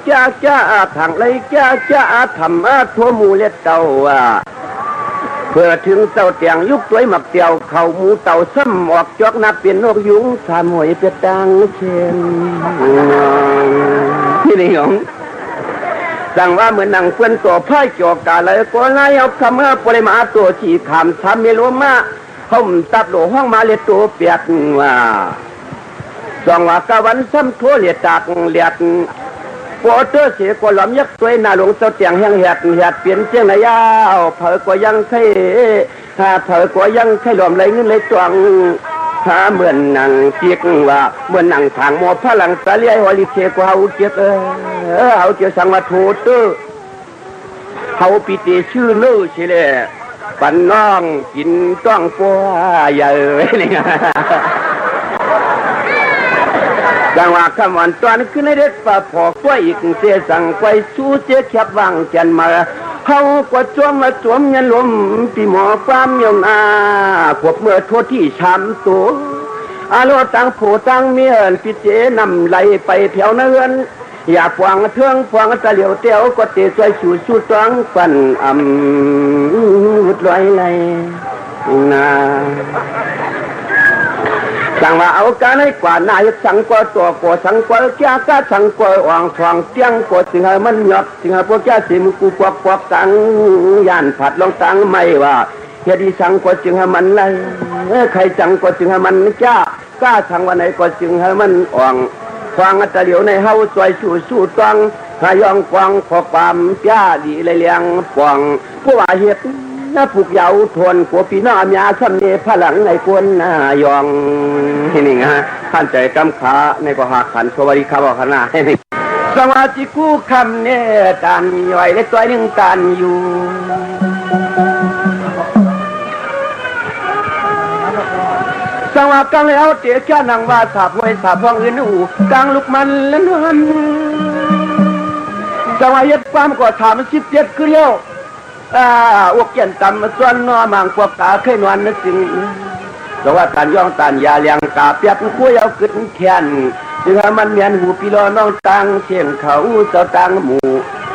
จ้าจ้าทางไรจ้าจ้าธรรมะทั่วหมู่เล็ดเต่าเพื่อถึงเต่าเตียงยุบตัวหมักเตียวเข่าหมูเต่าซ้ำออกจอกนับเป็นนกยุงสามหวยเป็ดดังเช่นนี่นี่ของสั่งว่าเหมือนหนังเพื่อนตัวพ่ายจอกกาเลยก็ไล่เอาคำว่าปริมาตัวฉีขามทำเมโลมาห่มตับโหลห้องมาเลียตัวเปียกว่าสองว่ากะวันซ้ำทั่วเลียดจากเลียดปอเตอร์เสียกว่าหลอมยักษ์ตัวหน้าหลวงเสาเตียงแห้งแหดเปลี่ยนเจียงระยะเผอกว่ายังไข่เผอกว่ายังไข่หลอมไรเงินไรตวงเหมือนหนังเจียกว่าเหมือนหนังทางหมอพลังสาเลียฮอลิเทกว่าเอาเจียกเอาเจียสังวัตถุเตอร์เขาปีติชื่อเลื่อใช่เลยปันน้องกินต้องปัวใหญ่เลยจังหวะคำวันตอนขึ้นในเด็ดป่าพอกล้วยอีกเสียสั่งไว้สู้เสียแคบวางจันมาเขาก็จวมมาจวมยันลมปีหมอความยงอาขวบเมื่อทั่วที่ช้ำตัวอารมณ์ต่างผู้ต่างเมียนพิเจนำไหลไปแถวเนื้อนอย่าฟวงเทืองฟวงตะเหลียวเตียวก็เตะใจชูชูตรังฟันวุดลอยไหลนาสั่งว่าเอาการให้กว่านายสั่งกว่าตัวกว่าสั่งกว่าแก่ก็สั่งกว่าอ่างทองเตียงกว่าสิ่งให้มันหยอกสิ่งให้พวกแก่สิมกูกวักตังย่านผัดลองตังไม่ว่าเฮดีสั่งกว่าสิ่งให้มันไรใครสั่งกว่าสิ่งให้มันจ้ากล้าสั่งว่าไหนกว่าสิ่งให้มันอ่างฟังตะเหลียวในเฮาสวยสู้ตังหายองกวางขอความจ้าดีเลยเลี้ยงกวางผู้ว่าเหตุน้าผูกยาวทวนขัวปีน้ามยาซ้ำเนพลังในกวนนายองนี่ไงท่านใจกำขาในกหักขันสวัสดีครับขณะสมาชิกกู้คำเนี่ยตันย่อยได้ตัวหนึ่งตันอยู่สวัสดิ์กังแล้วเตี๋ยแค่นางว่าสาบไว้สาบพองอื่นหูกลางลุกมันและนวลสวัสดิ์ความก่อถาม17คือเลี้ยวอวกเกียนตำมาส่วนนอมังพวกตาเคยนวลนึกถึงแต่ว่าตันย่องตันยาเลี้ยงกาเปียกคุยเอาขึ้นแขนจึงให้มันเมียนหูปีรอน้องตังเชียงเขาเสาตังหมู่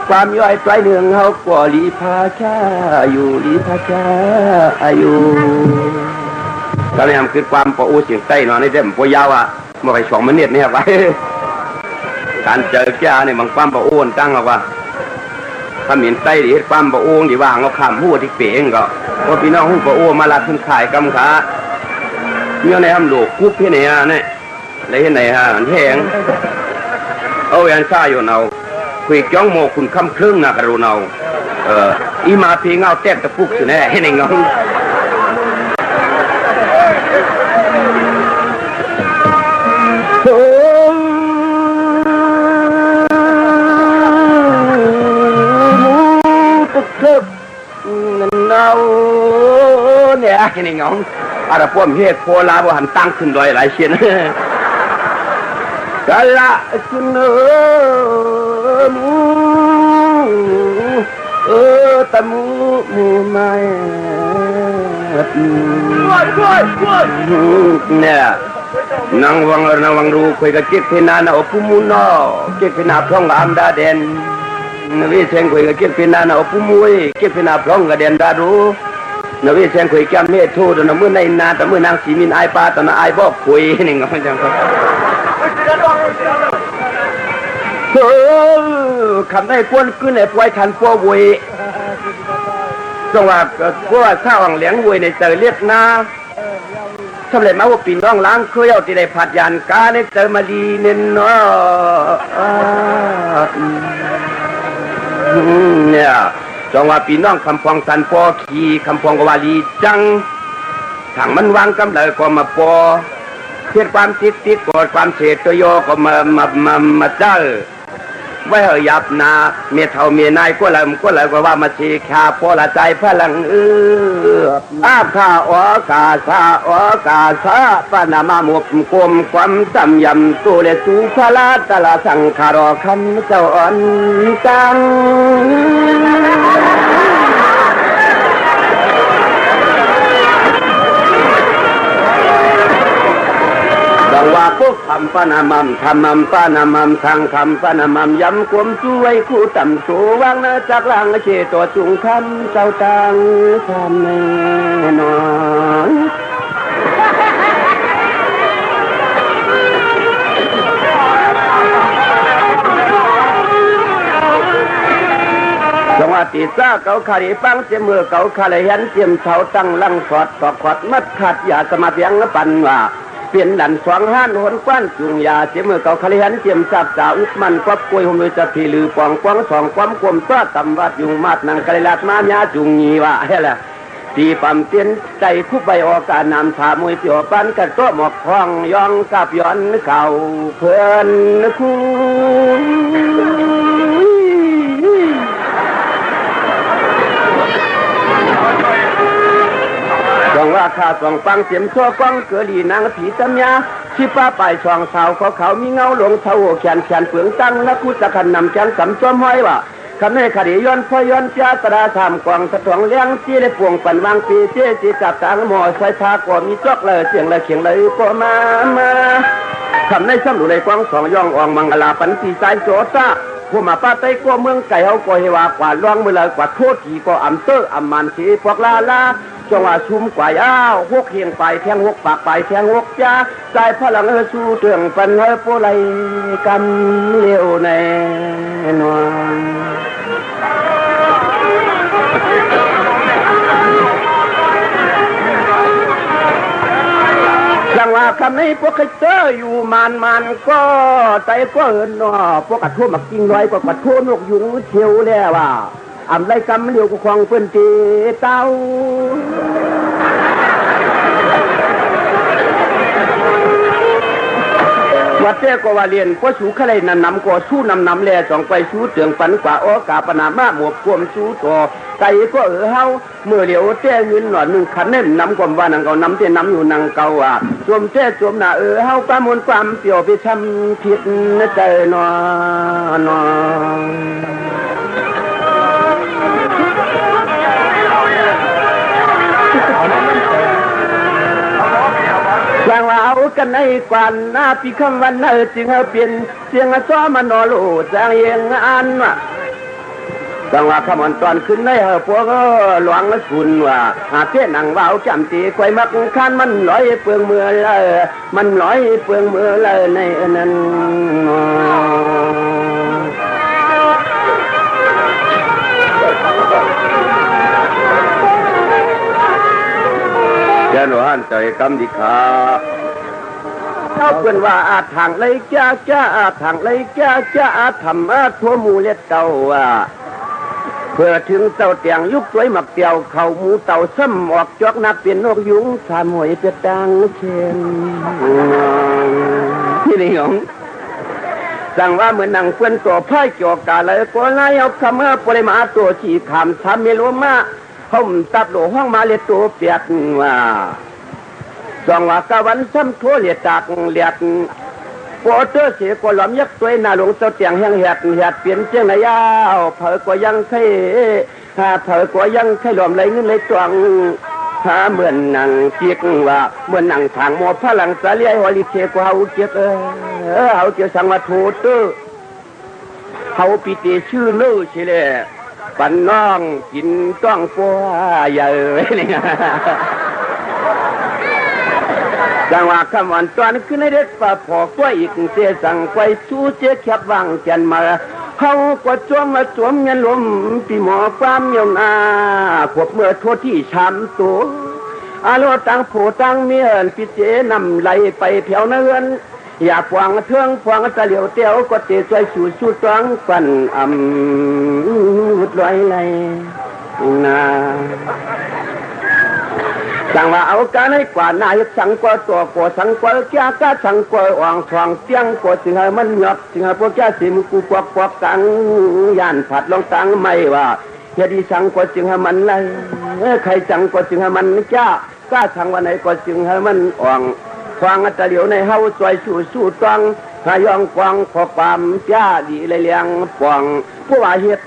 ความย่อยปลายเนืองเขาก่อลีพาชาอยู่ลีพาชาอายุก็เลยทำคือความปะอูเสียงใต้นอนในเด็มปยาวอ่ะมาไป2 มื้อเนี่ยไปการเจอแก่เนี่ยบางความปะอูนตั้งหรอกว่าถ้ามีนใต้ดีความปะอูดีว่างเราขำหัวที่เป๋งก็ว่าพี่น้องหูปะอูมาลัดขึ้นขายกำขาเมื่อในทำหลวกคุบที่ไหนฮะเนี่ยอะไรที่ไหนฮะแห้งเอาอย่างซ่าอยู่เนาคุยจ้องโมคุณคำครึ่งนะกระดูเนาอีมาพีเงาแตกตะปุกอยู่แน่ให้ในงงโอ้ตึกตึกเนาเนี่ยให้ในงงอะไรพวกเฮ็ดโพลาบหันตั้งขึ้นดอยหลายเชียนกะละคุณมูตะมูไม่เนี่ยนางวังรู้คุยกับเก็บเพนานาอปุมุนอเก็บเพนาพร่องอัมดาเดนนวีเซงคุยกับเก็บเพนานาอปุมุยเก็บเพนาพร่องกระเดนดาดูนวีเซงคุยแก้มเมทูตอนเมื่อในนาแต่เมื่อนางสีมินไอปาตอนไอบอกคุยนี่ก็มันจังคำได้กวนขึ้นในปวยทันปัววุยจังหวะพวกข้าวเหลียงวุยในเจอเรียกนาสำเร็จมาว่าปีน้องล้างเคยเอาที่ได้ผัดยานกาในเจอมาดีเน้นเนาะเนี่ยจังหวะปีน้องคำพองสันปอขี่คำพองกวาลีจังถังมันวางกำเลยก็มาปอเทียบความติดกอดความเสียตัวโยก็มาเจอไว้เหยับนาเมียเท่าเมียนายก็เลยว่ามาชีคาพอละใจพลังอาข้าออกาซาปนามาหมกกลมความจำยำตัวเลสูพลาตละสังขารอคำเจ้าอ่อนจังด สังวาปุคำปนามัมธรรมัมปนามัมทางคำปนามัมยำความช่วยคู่ต่ำสูวังนะจากลังเชตัวจุงคำเจ้าตังทำแน่นอนจังหวะตีซ่าเกาขาดีปังเสียมือเกาขาเลยเห็นเสียมเสาตั้งลังสอดสอกขอดมัดขาดยาสมาธิยังปันว่าเปลี่ยนดันสองห้านหนกว้านจุงยาเสียมือเกาขาเลยเห็นเสียมสับสาอุกมันควับกล้วยหมือจะพีลือปองกวางสองความกลมตัวตำวัดยุงมัดนังกะเลยลัดมาญาจุงยีว่าเฮ้ยล่ะตีปั๊มเตียนใจคุบใบออกการนำถามวยเสียวปันกระโตหมอกทองยองกับย้อนเก่าเพื่อนคู่จังว่าข้าสองฟังเสียมชั่วกองเกลีนางผีตำยาชิป้าไปช่องสาวเขามีเงาหลงเท่าแขนเปลืองตั้งและคู่จะขันนำจังสำจอมห้อยว่าคำในคดีย้อนพ่อย้อนเจ้าตราธรรมกองสะทองเลี้ยงจี้ได้ปวงปันวางปีเจ๊จีจับตางหมอใส่พาก็มีจอกเลยเสียงเลยเขียงเลยก็มาคำในซ้ำหลุเลยกวางสองย่องอ่องมังกลาปันตีสายโจต้าผู้มาป้าไต้ก็เมืองไก่เขาก็เฮวากว่าล่องเมื่อไรกว่าโทษทีก็อัมเตอร์อัมมันสีพวกลาจังหวะชุมกว่าอ้าวหกเฮียงไปแทงหกปากไปแทงหกจ้าใจพลังสู้เตืองปันเฮโปไลกันเลี้ยวในนวลจังหวะคำนี้พวกเจออยู่มันก็ใจก็เหินหนอพวกกระทุ่มมักกิ้งน้อยกว่ากระทุ่มนกยุงเชียวแล้วว่าอำไรกำเลี้ยวกูคลองเพื่อนตีเต้าวัดเจ้าก็ว่าเรียนเพราะชูขะไรนันนำก็สู้นำแลสองไปชูเตืองปันกว่าโอกาปนามาหมวกกวมชูต่อไก่ก็เฮาเมื่อเหลียวเจ้เงินหน่อยหนึ่งขันเน่นนำความว่านังเก่านำเจ้นำอยู่นังเก่าอ่ะสวมเจ้สวมหน้าเฮาประมวลความเปี่ยวไปช้ำผิดใจนอนจังว่าเอากันในกวนหน้าปีคำวันจึงเอาเปลี่ยนเสียงซ้อมันนอโลจังเองอันว่าจังว่าคำวันตอนขึ้นในพวกหลวงสุนว่าหาเจ้หนังว่าวจำตีควายมักคันมันลอยเปลืองมือเลยมันลอยเปลืองมือเลยในนั้นเจ้าหนุ่มใจกำดิขาเขาเป็นว่าอาทางเลยจ้าอาทางเลยจ้าอาธรรมะทั่วหมู่เล็ดเต่าว่าเพื่อถึงเต่าเตียงยุบสวยหมักเตียวเข่าหมูเต่าซ้ำออกจอกนับเปลี่ยนนกยุงสามหวยเปียดังเชนที่นี่ของสั่งว่าเหมือนนางเพื่อนตัวพ่ายเกี่ยวกาเลยก็ไล่เอาคำว่าปริมาตัวฉีขามทำเมลัวมาผมตับโหลห้องมาเลียตัวเปียกว่าจังหวะกวันซ้ำทั่วเลียจากเลียดปวดเตอเสียกว่าหลอมยักษ์ตัวหน้าหลวงเจ้าเตียงแห้งแหดเปลี่ยนเจียงนายาวเผอกว่ายังไข่เผอกว่ายังไข่หลอมไหลเงินไหลตวงหาเหมือนนางเจียกว่าเหมือนนางทางหมอพลังสาเลียหัวลิเชกว่าเขาเจียกเขาเจียสังวัตถุเตอเขาปีติชื่อเลื่อใช่เลยปันน้องกินต้องปัวใหญ่เนี่ยจังหวะคำวันตอนขึ้นในเด็ดป่าพอกล้วยอีกเสียสั่งไปสู้เจ๊แคบวางแกนมาเขาก็จวมมาจวมเงินลมปีหมอความยงอาขวบเมื่อโทษที่ช้ำตัวอาโลตังโผตังเมียนพิเจนำไหลไปแถวเนื้อนอย่าพวงเทืองพวงตะเหลียวเตียวก็เตะใจสู่สู้ตรังฟันวุดลอยไหลนาสั่งว่าเอาการให้กว่านายสั่งกว่าตัวกว่าสั่งกว่าแก่ก็สั่งกว่าอ่างทองเตียงกว่าจึงให้มันหยอกจึงให้พวกแก่สิมกูกวักตังย่านผัดลองตังไม่ว่าเฮ็ดดีสั่งกว่าจึงให้มันไหลใครสั่งกว่าจึงให้มันแก่ก็สั่งวันไหนกว่าจึงให้มันอ่างควางตะเหลียวในเฮาจอยสู้ตังหายองควางขอความจ้าดีเลยเลี้ยงปองผู้ว่าเฮ็ด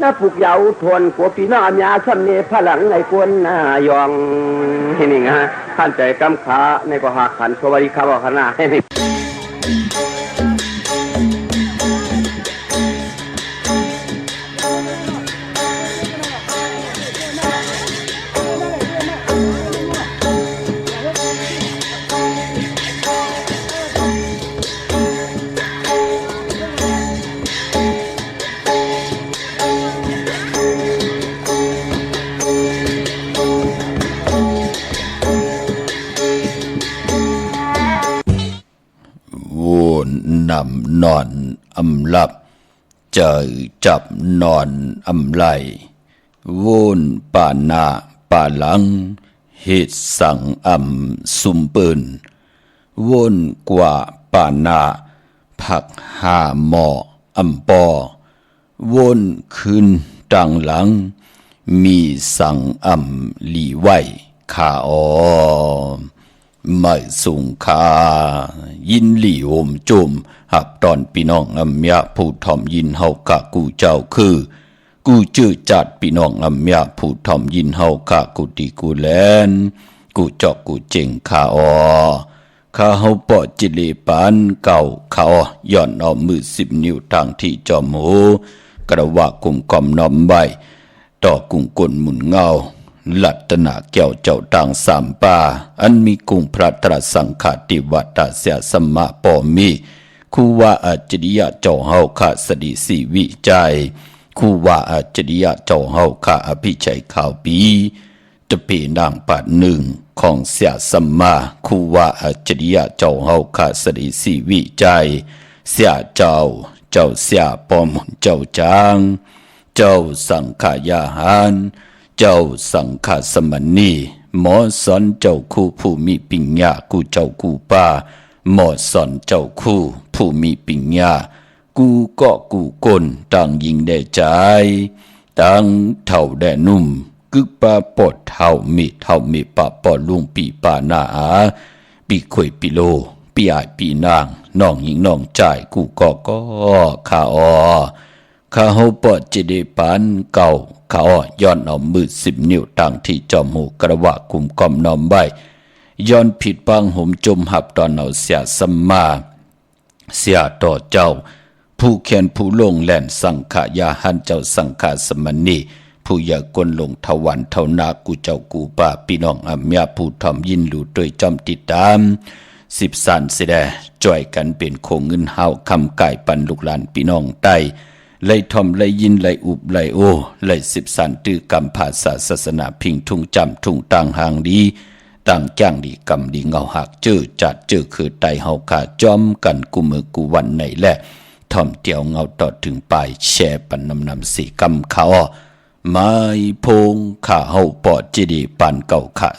น้าผูกยาวทวนผัวปีน้องยาซ้ำเนพลังไอ้คนนายองนี่ไง ข้านใจกำขาในก็หักขันสวัสดีครับว่าขนาดให้นำนอนอำลับเจอจับนอนอำไลวุ่นป่าหน้าป่าหลังเหตุสั่งอำสุมปืนวุ่นกว่าป่าหน้าผักหาหมออำปอวุ่นคืนดังหลังมีสั่งอำหลีไว้ขาออไม่สุงคายินหลี่โอมจุมหับตอนพี่น้องอำยะผู้ถ่อมยินเฮากะกูเจ้าคือกูจื้อจัดพี่น้องอำยะผู้ถ่อมยินเฮากะกูดีกูแลนกูเจาะกูเจ๋งขาออข้าเฮาปอจิเลปานเก่าเขาย่อนเอามือ10 นิ้วทางที่จอมหูกระว่ากุมกอมน้อมใบต่อกุ่งกลหมุนเงาลัตนาแก้วเจ้าต่างสามป่าอันมีกุงพระตรัสสังฆติวัตตาเสียสมะปอมีคู่ว่าอาจริยะเจ้าเฮาข้าสดิสีวิจัยคู่ว่าอาจริยะเจ้าเฮาข้าอภิชัยข่าวปีจะปีนางปัดหนึ่งของเสียสมมาคู่ว่าอาจริยะเจ้าเฮาข้าสดิสีวิจัยเสียเจ้าเสียปอมเจ้าจางเจ้าสังขายาหารเจ้าสังฆสมณีหมอสอนเจ้าคู่ผู้มีปัญญากูเจ้ากูป้าหมอสอนเจ้าคู่ผู้มีปัญญากูก็กูกลต่างยิงได้ใจต่างเท่าได้นุ่มกึกปาปอดเท่ามีปะปอลุงปีปานาอาปีข่อยปีโลปีอายปีนางน้องหญิงน้องใจกูก็ข้าอข้าเฮาปอดเจเดปานเก่าเขาย้อนเอามือ10 นิ้วตั้งที่จอมหูกระวะกุมกอมน้อมใบย้อนผิดบางห่มจมหับตอนเอาเสียสมมาเสียต่อเจ้าผู้เขียนผู้ลงแล่นสังขายาหันเจ้าสังฆสมณีผู้อยากกลลงทวันเท่านากูเจ้ากูป่าพี่น้องอำยาผู้ทอมยินหลู่โดยจอมติดตาม10 สันเสดจ่อยกันเป็นโคงเงินเฮาคำไก่ปันลูกหลานพี่น้องใต้ไล่ทอมไล่ยินไล่อุบไล่โอไล่10 สันตื้อกำภาษาศาสนาพิงทุ่งจำทุ่งต่างห่างดีต่างจ้างดีกำดีเงาหักเจอจัดเจอคือไตเฮาขาจอมกันกูมือกูวันไหนแหละทอมเตียวเงาต่อถึงปลายแช่ปันนำสีกำเขาไม้พงขาเฮาปอดจีดีปันเก่าขา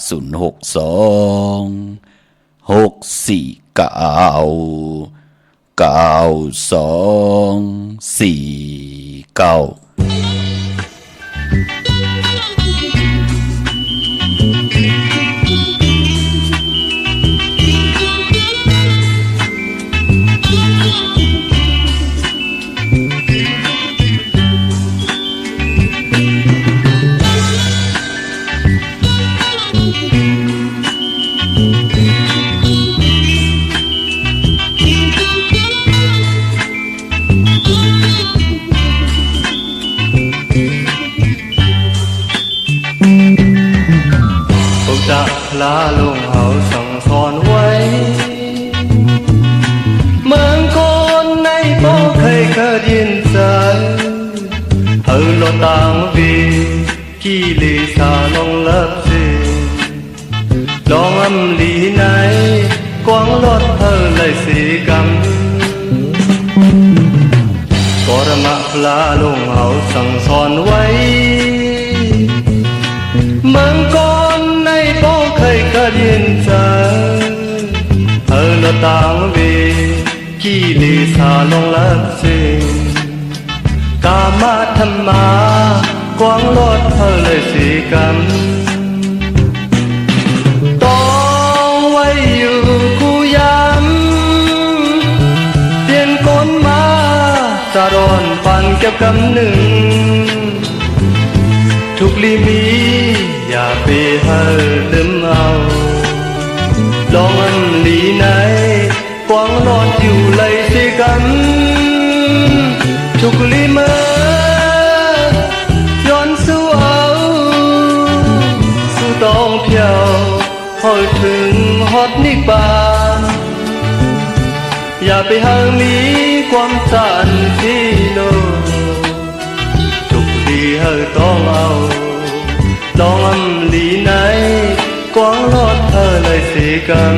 จะพลาลงเฮาสั่งสอนไว้เมืองคนในบ่เคยยินใจเฮาโลต่างวีกี่ลีสาลงเลิบสิลองอำลีไหนกวางรถเฮาเลยสีกำกรมะพลาลงเฮาสั่งสอนไว้เมืองคนในบ่เคยยินใจเฮาโลต่างวีกี่ลีสาลงเลิบสิกามาธรรมากวางรถเฮาเลยสีกำต้องไว้อยู่กูย้ำเปลี่ยนคนมาจะร้อนปันเก็บกำหนึ่งทุกลีมีอย่าไปเฮาลืมเอา ลองอันหลีไหนกวางนอนอยู่เลยสิกันทุกลีเมื่อย้อนสู้เอาสู้ต้องเพียวพอถึงฮอดนิบานอย่าไปหามีความสันที่โลทุกดีเฮอต้องเอาลองอำลีไหนกวางรอดเธอเลยสิกัน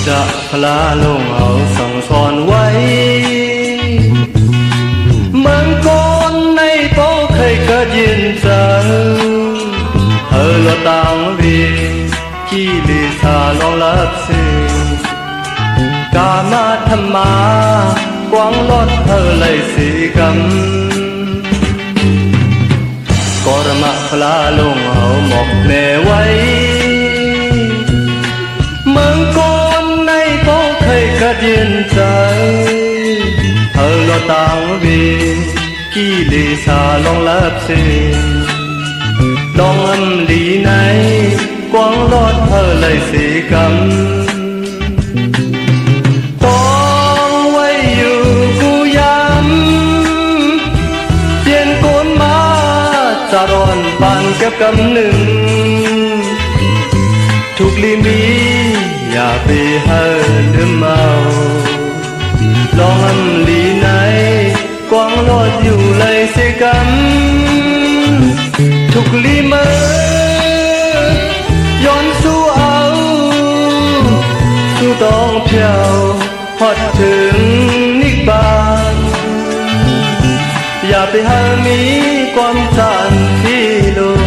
จะพลาลงเอาสั่งสอนไว้เมืองก่อนในโป้เคยเกิดยินเจอลอต่างวีกี่ลิซาลองลับสิกามาธรรมากวางลอดเลยสิกำกรมะพลาลงเอาหมอกแม่ไว้เมืองก่อนในโป้เคยกระดินใจลอต่างวีกี่ลิซาลองลับสิลองอันดีไหนกวางรอดเลยสิกำต้องไว้อยู่กูย้ำเปลี่ยนโกนมาจะร้อนปานเก็บกำหนึ่งทุกลีมีอย่าไปเฮิร์ลืมเอาลองอันดีไหนกวางรอดอยู่เลยสิกำทุกลีเมื่อย้อนสู้เอาสู้ต้องเพียวพอดถึงนิบานอย่าไปหามีความสันที่โลก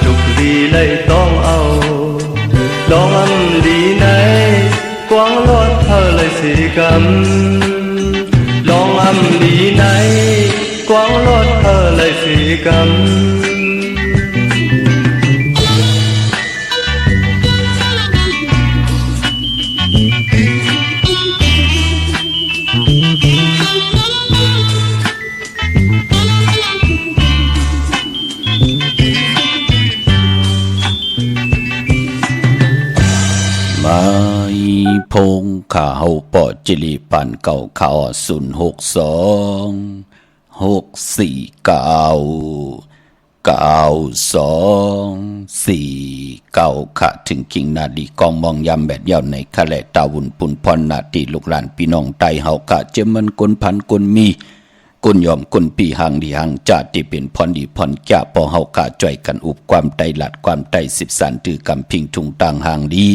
ทุกลีเลยต้องเอาลองอันดีไหนกวางรอดเลยสิกำลองอันดีไหนกวางรอดเลยสิกำมาพงข่าวปอจิริปันเก่าข่าว062-649-92-4ค่ะถึงคิงนาดีกองมองยำแบบยาวในคะแลตาวุ่นปุ่นพรนาตีลูกหลานพี่น้องไตเฮาค่ะเจมันกลพันกลมีกุญยอมกุญปีหังดีหังจาติเป็นพรดีพรแก่ปอเฮาค่ะจ่อยกันอุบความไตหลัดความไต10สันตือกำพิงทุงต่างหางดี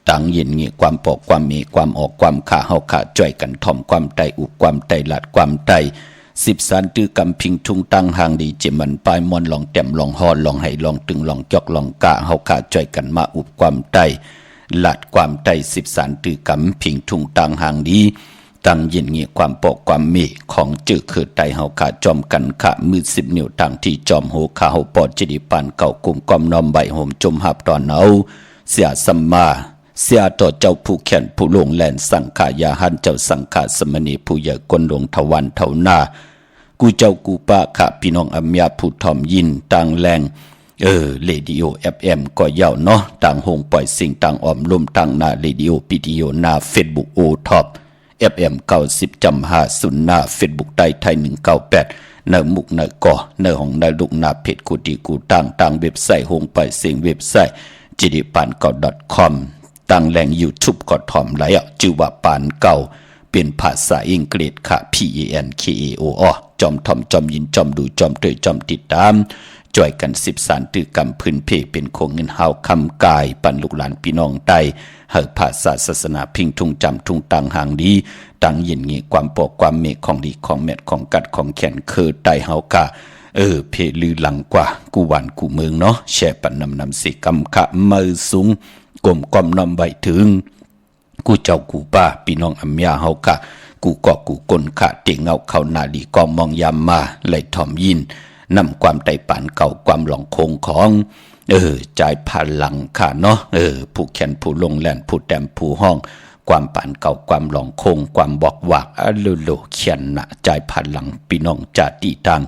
ต่างเย็นเงี่ยความปอกความมีความออกความขาเฮาขาจ่อยกันถ่อมความไตอุกความไตหลัดความไต10สันตือกำพิงทุงตั้งหางดีเจมันปลายมอนลองแต้มลองฮอนลองให้ลองตึงลองจอกลองกะเฮาขาจ่อยกันมาอุบความไตหลัดความไต10สันตือกำพิงทุงตั้งหางดีตั้งเย็นเงี่ยความปอกความมีของจื้อคือไตเฮาขาจอมกันขะมือ10นิ้วตั้งที่จอมโหขาเฮาปอดจิริปานเก่ากุมกอมนอมใบโหมจมหับตอนเอาเสียสัมมาเสียต่อเจ้าผู้แขนผู้ลงแลนสังขายาหันเจ้าสังขาสมณีผู้ใหญ่กลลงทวันเท่าหน้ากูเจ้ากูป้าขะพี่น้องอัมยาผู้ทอมยินต่างแรงเรดิโอ FM ก็ยาวเนาะต่างหงปล่อยสิ่งต่างออมลมต่างหน้าเรดิโอปิดิโอหน้า Facebook โอท็อป FM 90.50หน้า Facebook ใต้ไทย198เนมุกเนก่อเนของเนลุกหน้าเพจกูดีกูต่างเว็บไซต์หงปล่อยสิ่งเว็บไซต์จิริปานเก่า .com ตั้งแหล่ง YouTube ก็ทอมไหลชื่อว่าปานเก่าเป็นภาษาอังกฤษค่ะ PANKAO จอมทอมจอมยินจอมดูจอมเตยจอมติดตาม จ่วยกัน10 สารตือกำพื้นเพเป็นคงเงินเฮาคำกายปันลูกหลานพี่น้องใต้เฮาภาษาศาสนาพิงทุงจำทุงตังหางดีตังยินงี้ความปอกความเมฆของดีของเม็ดของกัดของแขนคือใต้เฮากะเพลือหลังกว่ากูหวานกูเมืองเนาะแช่ปันนำสิกำขะมือสูงกลมกอมนำไว้ถึงกูเจ้ากูป้าพี่น้องอัมยาเฮากะกูก็กูกลขะเตียงเงาเข้านาดีกองมองยามมาไหลถ่อมยินนำความไต่ป่านเก่าความหลงคงของใจพลังค่ะเนาะผู้แขนผู้ลงแลนผู้แต้มผู้ห้องความป่านเก่าความหลงคงความบอกวากโลเขียนนะใจพลังพี่น้องจาติตัง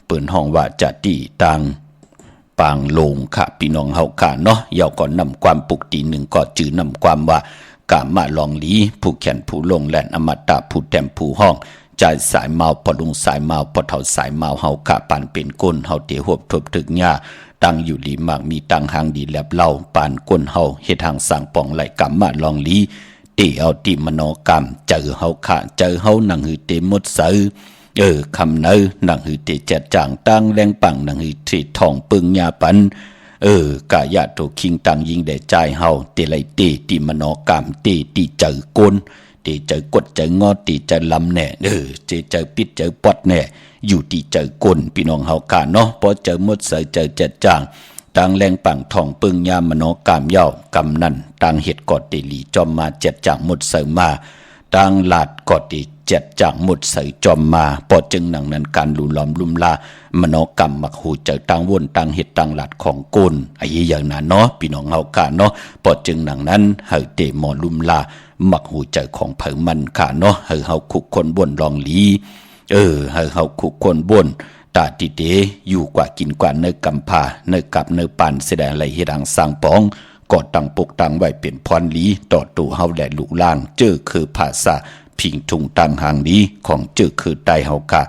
เปิดห้องว่าจาติตังปางลงค่ะพี่น้องเฮาค่ะเนาะเยาก่อนนำความปุกตีหนึ่งก็จื้อนำความว่ากามาลองลีผู้แขนผู้ลงแลนอมตะผู้แต้มผู้ห้องใจสายเมาพอลุงสายเมาพอเท่าสายเมาเฮากะปานเป็นก้นเฮาเตะหวบทบถึกหญ้าตั้งอยู่ลีมากมีตั้งหางดีแลบเล่าปานก้นเฮาเฮ็ดทางสร้างป่องไหลกำมาลองลีเตเอาติมโนกรรมเจอเฮาค่ะเจอเฮานังหือเตหมดเสือคำเนอนังหือเตจัดจางตั้งแรงปังนังหือเตทองปึงยาปันกายะโตคิงตังยิงได้ใจเฮาเตไหลเตติมโนกรรมเตติเจอก้นตีเจอกดเจองอตีเจอลำแน่เจอปิดเจอปอดแน่อยู่ตีเจอกลพี่น้องเฮากาเนาะพอเจอมดเสยเจอเจ็ดจางต่างแรงปังทองปึงยามมโนกามเย้ากำนั่นต่างเห็ดกอดตีหลีจอมมาเจ็ดจางมดเสยมาต่างลาดกอดตีเจ็ดจางมดเสยจอมมาพอจึงหนังนั้นการลุล้อมลุมลามโนกรรมมักหูเจอต่างวนต่างเห็ดต่างลาดของกลไอ้อย่างนั้นเนาะพี่น้องเฮากาเนาะพอจึงหนังนั้นเฮาเตมอลุมลามักหูใจของเผอมันค่ะเนาะเฮาคุกคนบนลองลีเฮาคุกคนบนตาติเดอยู่กว่ากินกว่าเนกำพาเนกับเนปานแสดงไหลเฮดังสร้างปองกอดตังปกตังไว้เป็นพรลีต่อตัวเฮาและลูกล่างเจอคือภาษาพิงทุงตังหางนี้ของเจอคือไตเฮากะ